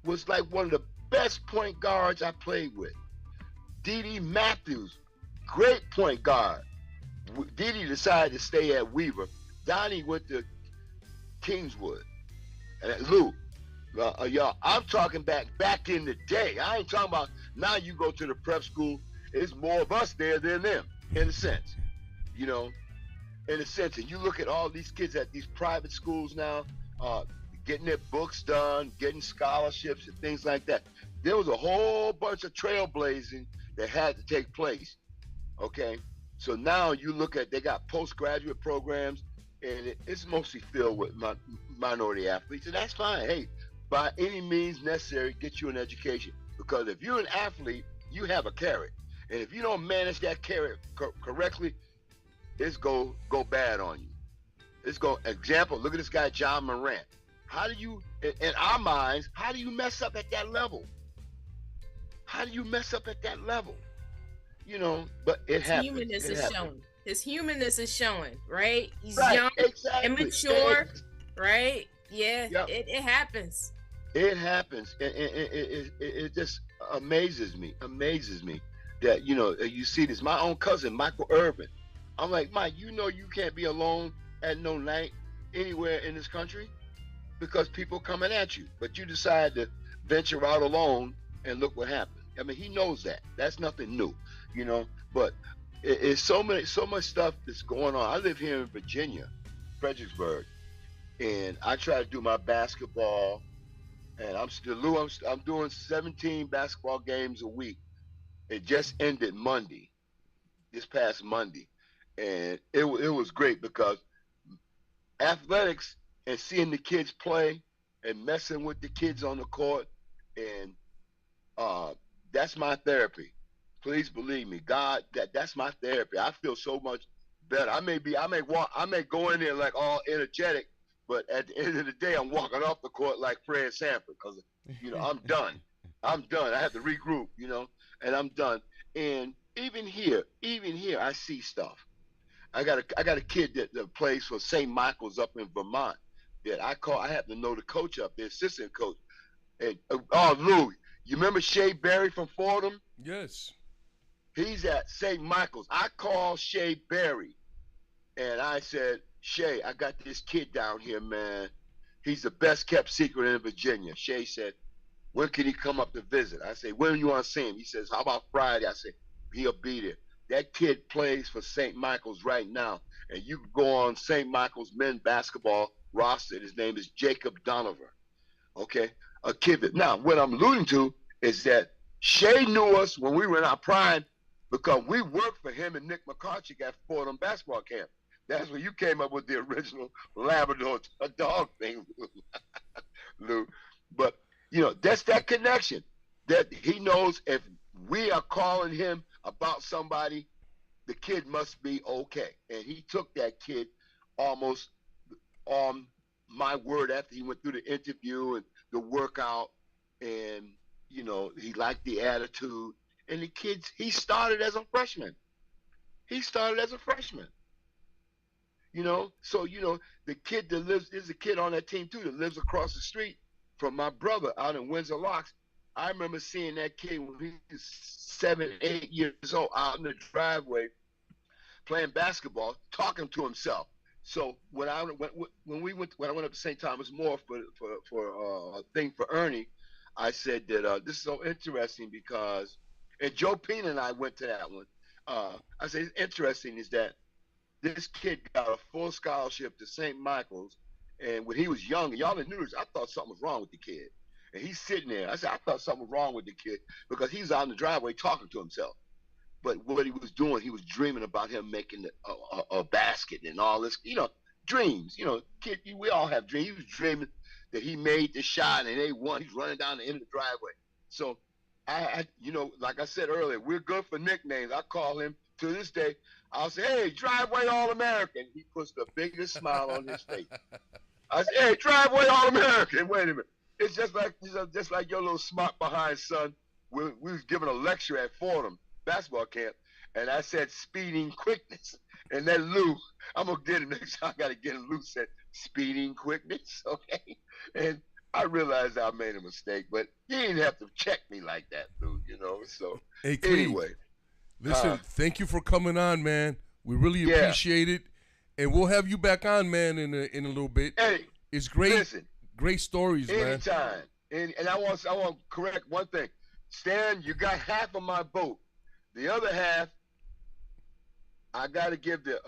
was like one of the best point guards I played with. Dee Matthews, great point guard. Dee decided to stay at Weaver. Donnie went to Kingswood. And Lou, y'all, I'm talking back in the day. I ain't talking about now. You go to the prep school, it's more of us there than them, in a sense. You know, in a sense. And you look at all these kids at these private schools now, getting their books done, getting scholarships and things like that. There was a whole bunch of trailblazing that had to take place. Okay, so now you look at, they got postgraduate programs, and it's mostly filled with minority athletes, and that's fine. Hey, by any means necessary, get you an education, because if you're an athlete, you have a carrot, and if you don't manage that carrot correctly, it's go bad on you. Example, look at this guy, John Morant. How do you, in our minds, how do you mess up at that level? You know, but it happens. Humanness is shown. his humanness is showing, right? He's Right, young, exactly. immature, right? Yeah, Yep. it happens. It happens, and it just amazes me that you see this. My own cousin, Michael Irvin. I'm like, Mike, you can't be alone at no night anywhere in this country because people coming at you, but you decide to venture out alone, and look what happened. I mean, he knows that. That's nothing new, But it's so much stuff that's going on. I live here in Virginia, Fredericksburg, and I try to do my basketball. And I'm doing 17 basketball games a week. It just ended this past Monday, and it was great because athletics and seeing the kids play and messing with the kids on the court, and that's my therapy. Please believe me, God, that's my therapy. I feel so much better. I may go in there like all energetic, but at the end of the day, I'm walking off the court like Fred Sanford because, I'm done. I'm done. I have to regroup, and I'm done. And even here, I see stuff. I got a kid that plays for St. Michael's up in Vermont that I happen to know the coach up there, assistant coach. And Lou, you remember Shea Berry from Fordham? Yes. He's at St. Michael's. I called Shea Berry, and I said, Shay, I got this kid down here, man. He's the best kept secret in Virginia. Shay said, when can he come up to visit? I said, when do you want to see him? He says, how about Friday? I said, he'll be there. That kid plays for St. Michael's right now. And you can go on St. Michael's men's basketball roster. His name is Jacob Donovan. Okay? A kid that, now, what I'm alluding to is that Shay knew us when we were in our prime because we worked for him and Nick McCarthy at Fordham basketball camp. That's when you came up with the original Labrador dog thing, Lou. But, that's that connection that he knows if we are calling him about somebody, the kid must be okay. And he took that kid almost on my word after he went through the interview and the workout, and, he liked the attitude. And the kids, he started as a freshman. So the kid that there's a kid on that team too that lives across the street from my brother out in Windsor Locks. I remember seeing that kid when he was 7, 8 years old out in the driveway playing basketball, talking to himself. So when I went up to St. Thomas More for a thing for Ernie, I said that this is so interesting because, and Joe Pena and I went to that one. I said it's interesting is that this kid got a full scholarship to St. Michael's, and when he was young, y'all knew this, I thought something was wrong with the kid. And he's sitting there. I said, I thought something was wrong with the kid because he was out in the driveway talking to himself. But what he was doing, he was dreaming about him making a basket and all this, dreams. Kid, we all have dreams. He was dreaming that he made the shot and they won. He's running down the end of the driveway. So, like I said earlier, we're good for nicknames. I call him to this day. I'll say, hey, driveway All-American. He puts the biggest smile on his face. I say, hey, driveway All-American. Wait a minute. It's just like your little smart behind son. We was giving a lecture at Fordham basketball camp, and I said speeding quickness. And then Lou, I'm going to get it next time. I got to get him. Lou said speeding quickness, okay? And I realized I made a mistake, but he didn't have to check me like that, Lou, So, hey, Cleve, anyway. Listen, thank you for coming on, man. We really appreciate it. And we'll have you back on, man, in a little bit. Hey, it's great. Listen, great stories, man. Anytime. And I want to correct one thing. Stan, you got half of my vote. The other half, I got to give to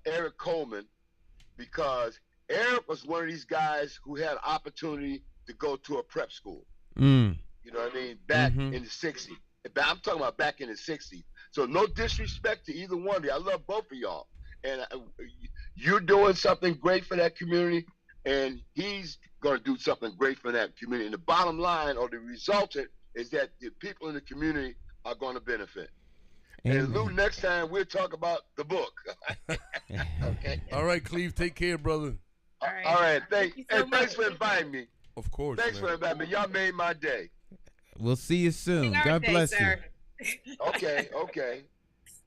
Eric Coleman because Eric was one of these guys who had an opportunity to go to a prep school. You know what I mean? Back in the 60s. I'm talking about back in the 60s. So no disrespect to either one of you. I love both of y'all. And you're doing something great for that community, and he's going to do something great for that community. And the bottom line or the resultant is that the people in the community are going to benefit. Amen. And Lou, next time we'll talk about the book. Okay. All right, Cleve, take care, brother. All right. Thanks for inviting me. Of course. Thanks for inviting me. Y'all made my day. We'll see you soon. God bless you. Okay.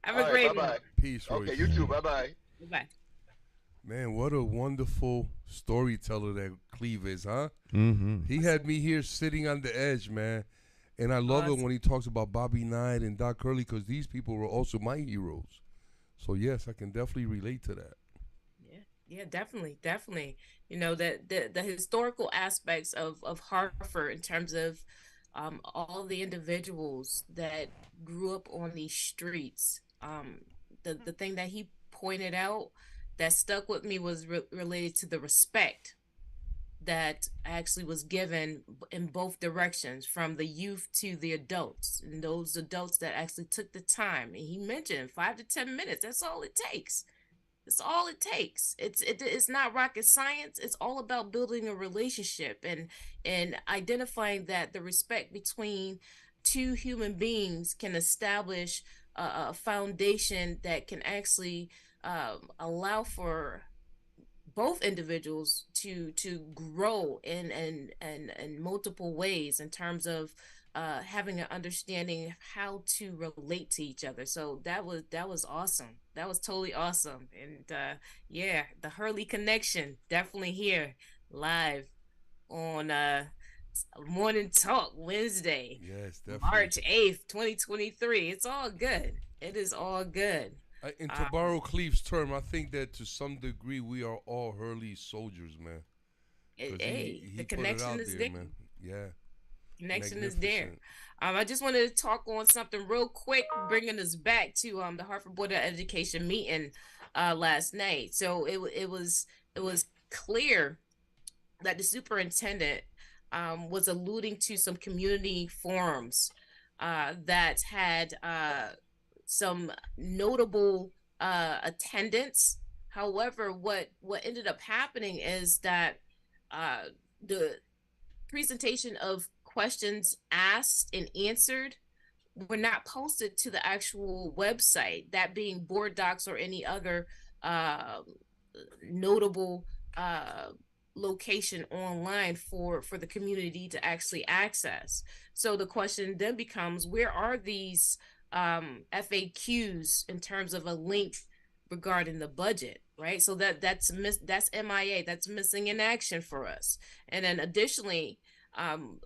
Have All a right, great bye one. bye. Peace, Royce. Okay, you too. Bye bye. Bye. Man, what a wonderful storyteller that Cleve is, huh? Mm-hmm. He had me here sitting on the edge, man. And I love it when he talks about Bobby Knight and Doc Hurley, because these people were also my heroes. So yes, I can definitely relate to that. Yeah, definitely. You know, that the historical aspects of Hartford in terms of all the individuals that grew up on these streets. The thing that he pointed out that stuck with me was related to the respect that actually was given in both directions, from the youth to the adults, and those adults that actually took the time. And he mentioned 5 to 10 minutes. That's all it takes. It's all it takes. It's not rocket science. It's all about building a relationship and identifying that the respect between two human beings can establish a foundation that can actually allow for both individuals to grow in multiple ways in terms of having an understanding of how to relate to each other. So that was awesome. That was totally awesome. And yeah, the Hurley connection definitely here live on Morning Talk Wednesday, Yes, definitely. March 8th, 2023. It's all good. It is all good. And to borrow Cleve's term, I think that to some degree we are all Hurley soldiers, man. Hey, the put it connection out is there, there. man. Yeah. Connection is there. I just wanted to talk on something real quick, bringing us back to the Hartford Board of Education meeting last night. So it was clear that the superintendent was alluding to some community forums that had some notable attendance. However, what ended up happening is that the presentation of questions asked and answered were not posted to the actual website, that being board docs or any other notable location online for the community to actually access. So the question then becomes, where are these FAQs in terms of a link regarding the budget, right? So that's MIA, that's missing in action for us. And then additionally,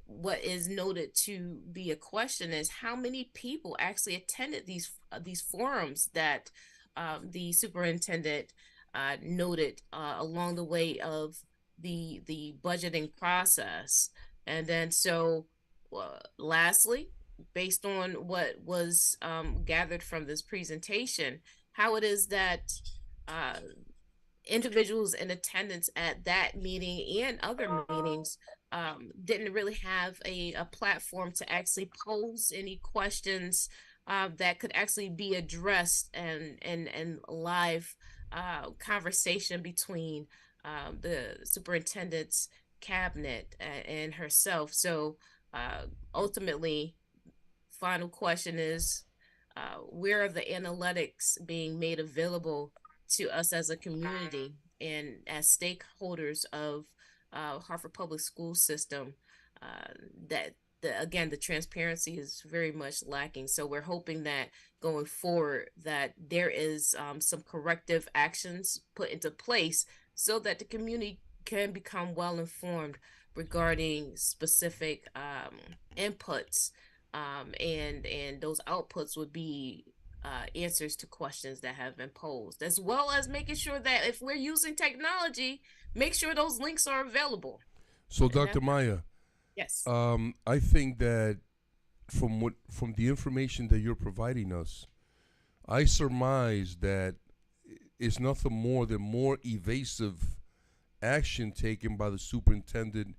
what is noted to be a question is how many people actually attended these forums that the superintendent noted along the way of the budgeting process. And then so lastly, based on what was gathered from this presentation, how it is that individuals in attendance at that meeting and other meetings didn't really have a platform to actually pose any questions that could actually be addressed and live conversation between the superintendent's cabinet and herself. So ultimately, final question is, where are the analytics being made available to us as a community and as stakeholders of Hartford Public School System? That the transparency is very much lacking. So we're hoping that going forward that there is some corrective actions put into place so that the community can become well informed regarding specific inputs, and those outputs would be answers to questions that have been posed, as well as making sure that if we're using technology, make sure those links are available. So, Dr. Maya, yes, I think that from the information that you're providing us, I surmise that it's nothing more than more evasive action taken by the superintendent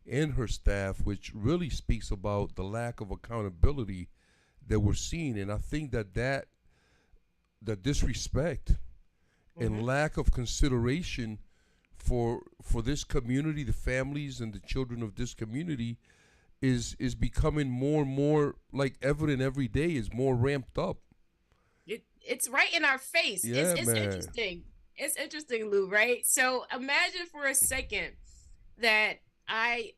and her staff, which really speaks about the lack of accountability that we're seeing. And I think that disrespect and lack of consideration for this community, the families and the children of this community, is becoming more and more like evident every day, is more ramped up. It's right in our face. Yeah, it's man. interesting. It's interesting, Lou, right? So imagine for a second that I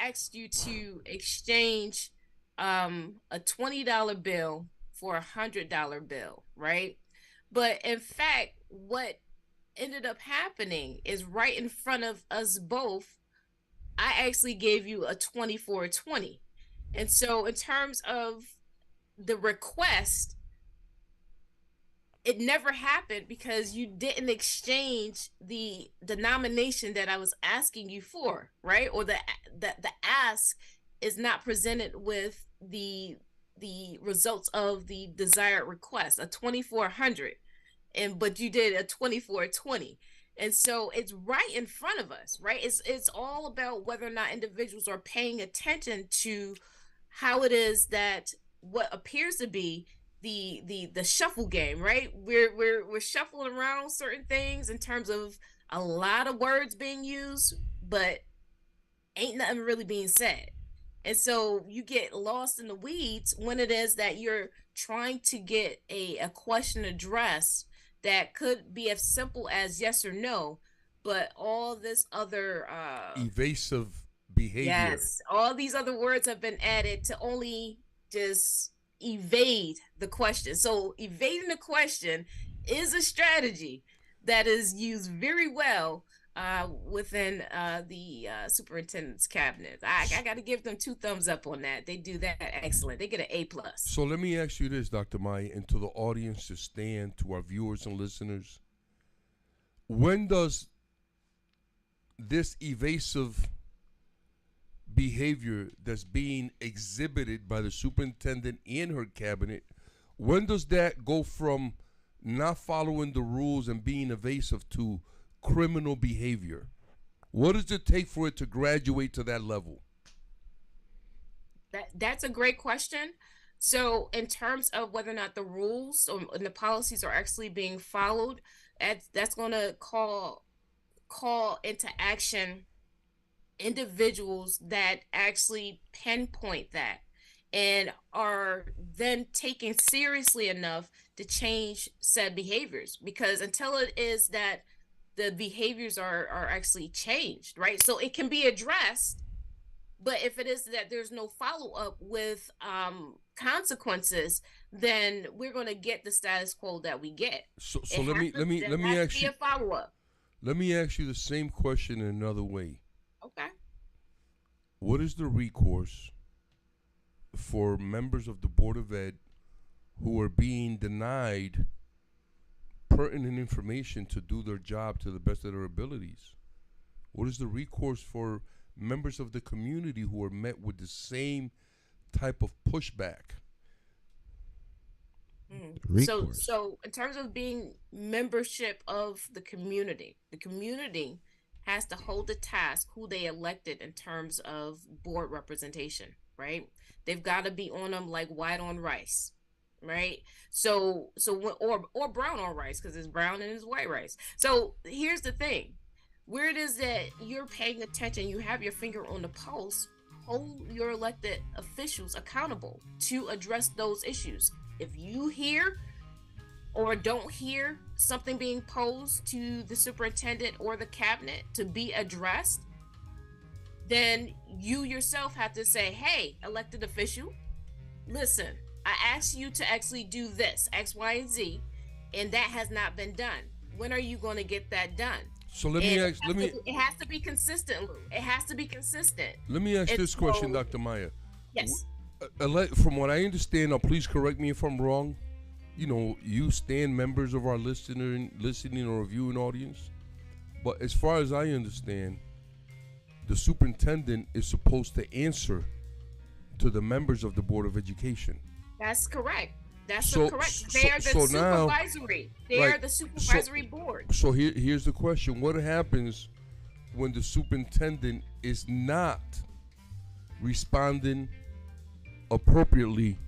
asked you to exchange a $20 bill for $100 bill, right? But in fact, what ended up happening is right in front of us both, I actually gave you a 20 for a 20. And so in terms of the request, it never happened because you didn't exchange the denomination that I was asking you for, right? Or the ask is not presented with the results of the desired request, a 2400, but you did a 2420. And so it's right in front of us, right? It's all about whether or not individuals are paying attention to how it is that what appears to be the shuffle game, right? We're shuffling around certain things in terms of a lot of words being used, but ain't nothing really being said. And so you get lost in the weeds when it is that you're trying to get a question addressed that could be as simple as yes or no, but all this other evasive behavior. Yes, all these other words have been added to only just evade the question. So evading the question is a strategy that is used very well within the superintendent's cabinet. I got to give them 2 thumbs up on that. They do that excellent. They get an A+. So let me ask you this, Dr. Maya, and to the audience, to stand, to our viewers and listeners. When does this evasive behavior that's being exhibited by the superintendent and her cabinet, when does that go from not following the rules and being evasive to criminal behavior? What does it take for it to graduate to that level? That's a great question. So in terms of whether or not the rules and the policies are actually being followed, that's going to call into action individuals that actually pinpoint that and are then taken seriously enough to change said behaviors, because until it is that the behaviors are actually changed, right? So it can be addressed, but if it is that there's no follow-up with consequences, then we're going to get the status quo that we get. So let me ask you a follow-up. Let me ask you the same question in another way. Okay. What is the recourse for members of the Board of Ed who are being denied pertinent information to do their job to the best of their abilities? What is the recourse for members of the community who are met with the same type of pushback? So in terms of being membership of the community has to hold the task who they elected in terms of board representation, right? They've got to be on them like white on rice, right? So or brown on rice, because it's brown and it's white rice. So here's the thing, where it is that you're paying attention, you have your finger on the pulse, hold your elected officials accountable to address those issues. If you hear or don't hear something being posed to the superintendent or the cabinet to be addressed, then you yourself have to say, hey, elected official, listen, I asked you to actually do this, X, Y, and Z, and that has not been done. When are you going to get that done? So it has to be consistent, Lou. It has to be consistent. Let me ask this question, Dr. Maya. Yes. From what I understand, now please correct me if I'm wrong. You know, you stand members of our listening or viewing audience. But as far as I understand, the superintendent is supposed to answer to the members of the Board of Education. That's correct. That's correct. They are the supervisory. They are the supervisory board. So here's the question. What happens when the superintendent is not responding appropriately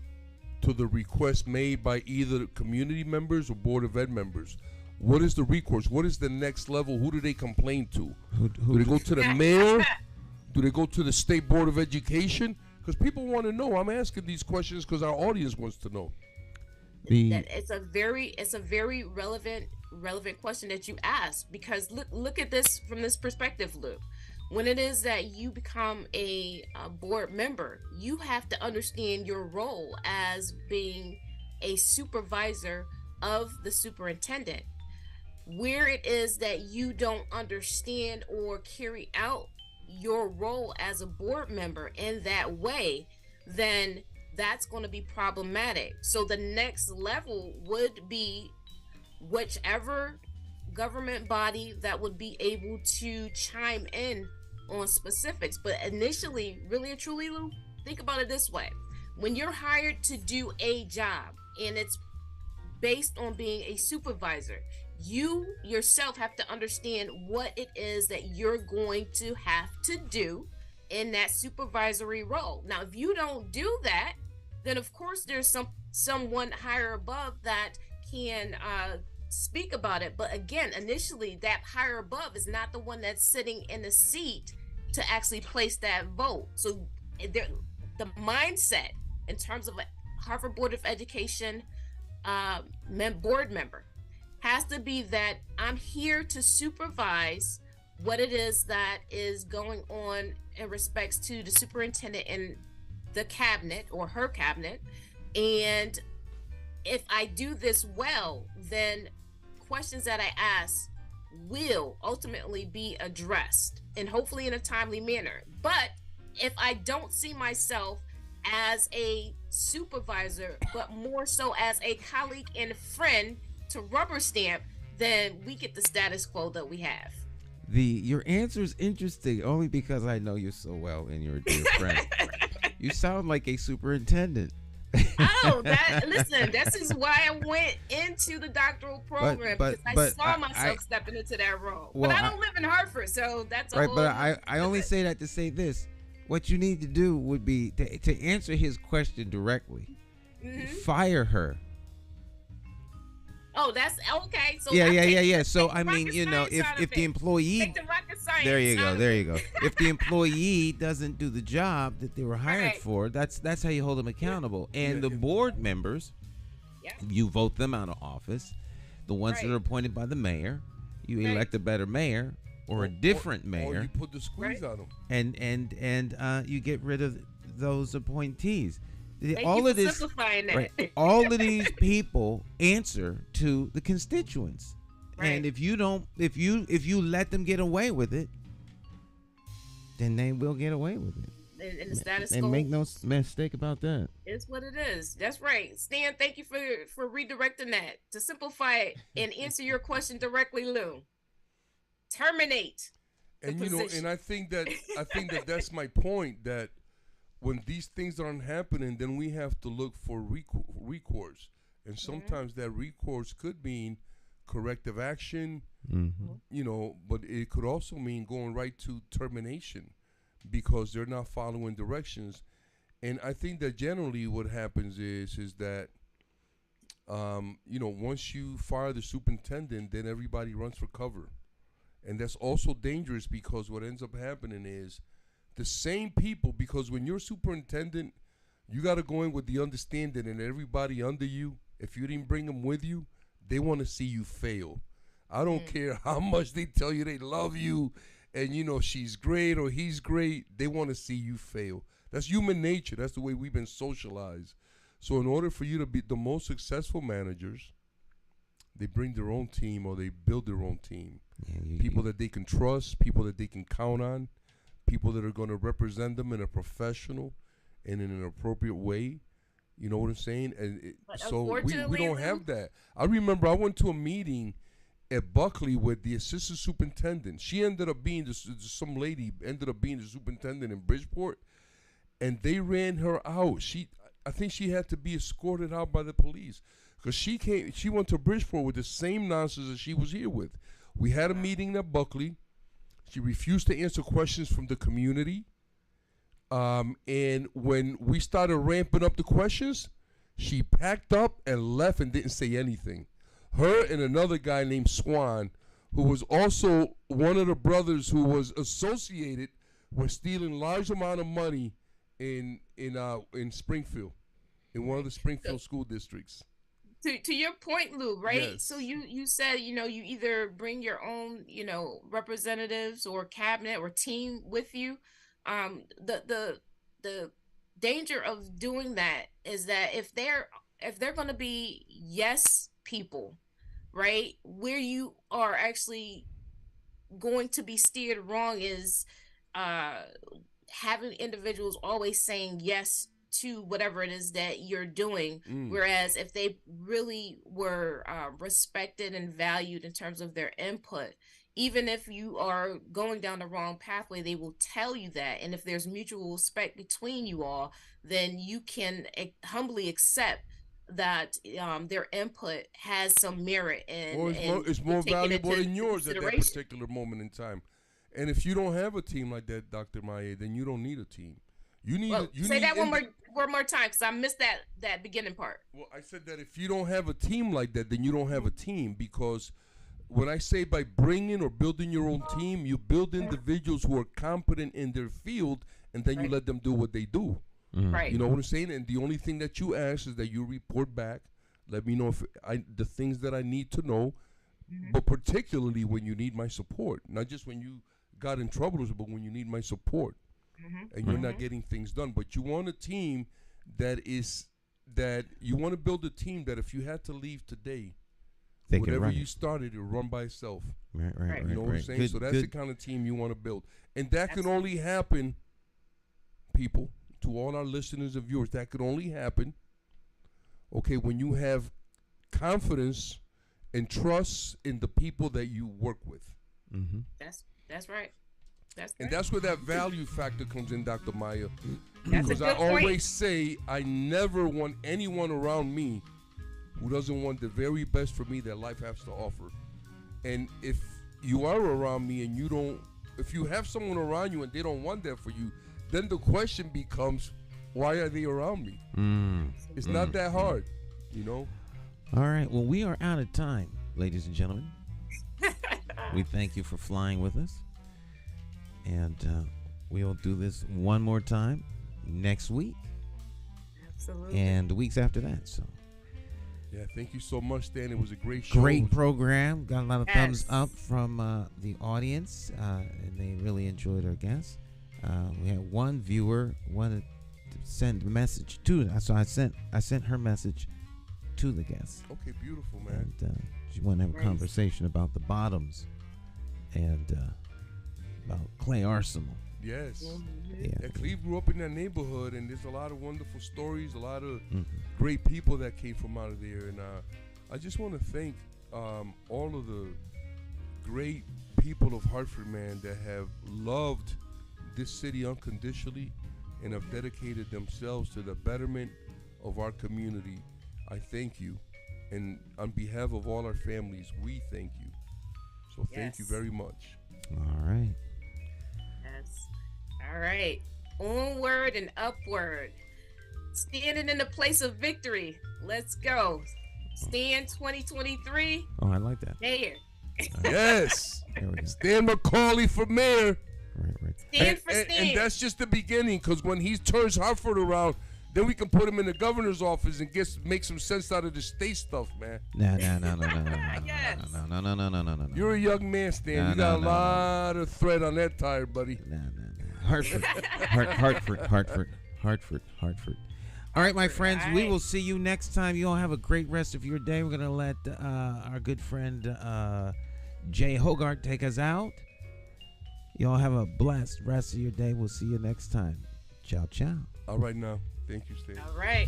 to the request made by either community members or Board of Ed members? What is the recourse? What is the next level? Who do they complain to? Do they go to the mayor? Do they go to the State Board of Education? Because people want to know. I'm asking these questions because our audience wants to know. It's a very relevant question that you ask, because look at this from this perspective, Luke. When it is that you become a board member, you have to understand your role as being a supervisor of the superintendent. Where it is that you don't understand or carry out your role as a board member in that way, then that's going to be problematic. So the next level would be whichever government body that would be able to chime in on specifics. But initially, really and truly, Lou, think about it this way. When you're hired to do a job and it's based on being a supervisor, you yourself have to understand what it is that you're going to have to do in that supervisory role. Now, if you don't do that, then of course there's someone higher above that can speak about it. But again, initially, that higher above is not the one that's sitting in the seat to actually place that vote. So the mindset in terms of a Harvard Board of Education board member has to be that I'm here to supervise what it is that is going on in respects to the superintendent and the cabinet or her cabinet. And if I do this well, then questions that I ask will ultimately be addressed and hopefully in a timely manner. But if I don't see myself as a supervisor, but more so as a colleague and friend to rubber stamp, then we get the status quo that we have. Your answer is interesting only because I know you so well and you're a dear friend. You sound like a superintendent. Oh, listen, this is why I went into the doctoral program, because I saw myself stepping into that role. Well, but I don't live in Hartford, so that's a right. Whole But I only say that to say this. What you need to do would be to answer his question directly. Mm-hmm. Fire her. Oh, that's okay. So yeah. So I mean, if the employee, there you go. If the employee doesn't do the job that they were hired for, that's how you hold them accountable. And the board members, you vote them out of office. The ones that are appointed by the mayor, you elect a better mayor or a different mayor. Or you put the squeeze on them. And you get rid of those appointees. All of this, all of these people answer to the constituents, and if you let them get away with it, then they will get away with it. And the status quo. And make no mistake about that. It's what it is. That's right, Stan. Thank you for redirecting that to simplify it and answer your question directly, Lou. Terminate. And and I think that that's my point, that when these things aren't happening, then we have to look for recourse. And sometimes that recourse could mean corrective action, but it could also mean going right to termination because they're not following directions. And I think that generally what happens is that, once you fire the superintendent, then everybody runs for cover. And that's also dangerous because what ends up happening is the same people, because when you're superintendent, you got to go in with the understanding, and everybody under you, if you didn't bring them with you, they want to see you fail. I don't care how much they tell you they love you and, she's great or he's great. They want to see you fail. That's human nature. That's the way we've been socialized. So in order for you to be the most successful managers, they bring their own team or they build their own team. People that they can trust, people that they can count on, people that are going to represent them in a professional and in an appropriate way. You know what I'm saying? And so we don't have that. I remember I went to a meeting at Buckley with the assistant superintendent. She ended up being some lady ended up being the superintendent in Bridgeport, and they ran her out. I think she had to be escorted out by the police because she went to Bridgeport with the same nonsense that she was here with. We had a meeting at Buckley. She refused to answer questions from the community. And when we started ramping up the questions, she packed up and left and didn't say anything. Her and another guy named Swan, who was also one of the brothers who was associated with stealing large amount of money in Springfield, in one of the Springfield school districts. To your point, Lou, right? Yes. So you said, you either bring your own, representatives or cabinet or team with you. The danger of doing that is that if they're if they're going to be yes people, right? Where you are actually going to be steered wrong is uh having individuals always saying yes to whatever it is that you're doing, whereas if they really were respected and valued in terms of their input, even if you are going down the wrong pathway, they will tell you that. And if there's mutual respect between you all, then you can humbly accept that their input has some merit and, or it's more valuable than yours at that consideration. particular moment in time. And if you don't have a team like that, Dr. Maya, then you don't need a team. You need. Well, you say need that one more time, because I missed that beginning part. Well, I said that if you don't have a team like that, then you don't have a team, because when I say by bringing or building your own team, you build individuals who are competent in their field, and then you let them do what they do. Right. You know what I'm saying? And the only thing that you ask is that you report back, let me know if the things that I need to know, but particularly when you need my support, not just when you got in trouble, but when you need my support, and you're not getting things done. But you want a team that you want to build a team that if you had to leave today, They can whatever run you it. started, it'll run by itself. Right. You know what I'm saying? So that's the kind of team you want to build. And that can only happen, people, to all our listeners and viewers, that could only happen, okay, when you have confidence and trust in the people that you work with. That's right. And that's where that value factor comes in, Dr. Maya. That's a Because I good point. always say I never want anyone around me who doesn't want the very best for me that life has to offer. And if you are around me and if you have someone around you and they don't want that for you, then the question becomes, why are they around me? It's not that hard, you know? All right. Well, we are out of time, ladies and gentlemen. We thank you for flying with us. And we'll do this one more time next week. Absolutely. And the weeks after that. So Yeah, thank you so much, Stan. It was a great show. great program. Got a lot of thumbs Yes. up from the audience. And they really enjoyed our guests. We had one viewer wanted to send a message to us. So I sent her message to the guests. Okay, beautiful, man. And she wanted to have a Nice. conversation about the bottoms and about Clay Arsenal. Yes. Yeah. Yeah, Cleve grew up in that neighborhood, and there's a lot of wonderful stories, a lot of great people that came from out of there. And I just want to thank all of the great people of Hartford, man, that have loved this city unconditionally and have dedicated themselves to the betterment of our community. I thank you. And on behalf of all our families, we thank you. So thank you Yes. very much. All right. Yes. All right. Onward and upward. Standing in the place of victory. Let's go. Stand 2023. Oh, I like that. Mayor. Yes. There we go. Stan McCauley for mayor. Right. Stand for And stand. that's just the beginning, because when he turns Hartford around, then we can put him in the governor's office and make some sense out of the state stuff, man. No. Yes. No. You're a young man, Stan. No, You got no. a lot of thread on that tire, buddy. No. Hartford. Hartford. All right, my friends, we will see you next time. You all have a great rest of your day. We're going to let our good friend Jay Hogarth take us out. You all have a blessed rest of your day. We'll see you next time. Ciao. All right, now. Thank you, Stan. All right.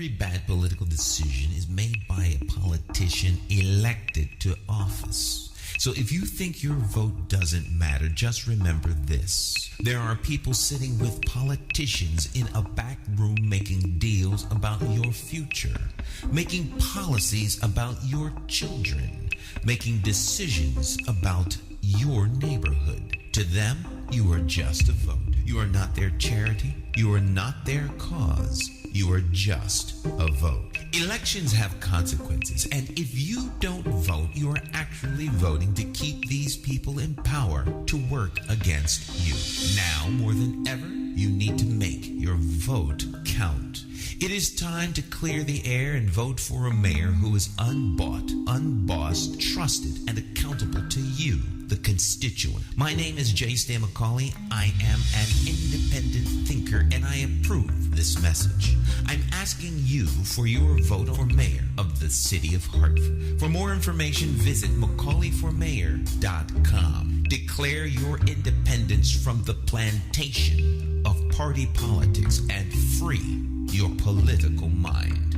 Every bad political decision is made by a politician elected to office. So if you think your vote doesn't matter, just remember this. There are people sitting with politicians in a back room making deals about your future, making policies about your children, making decisions about your neighborhood. To them, you are just a vote. You are not their charity. You are not their cause. You are just a vote. Elections have consequences, and if you don't vote, you are actually voting to keep these people in power to work against you. Now, more than ever, you need to make your vote count. It is time to clear the air and vote for a mayor who is unbought, unbossed, trusted, and accountable to you, the constituent. My name is J. Stan McCauley. I am an independent thinker, and I approve this message. I'm asking you for your vote for mayor of the city of Hartford. For more information, visit McCauleyformayor.com. Declare your independence from the plantation of party politics and free your political mind.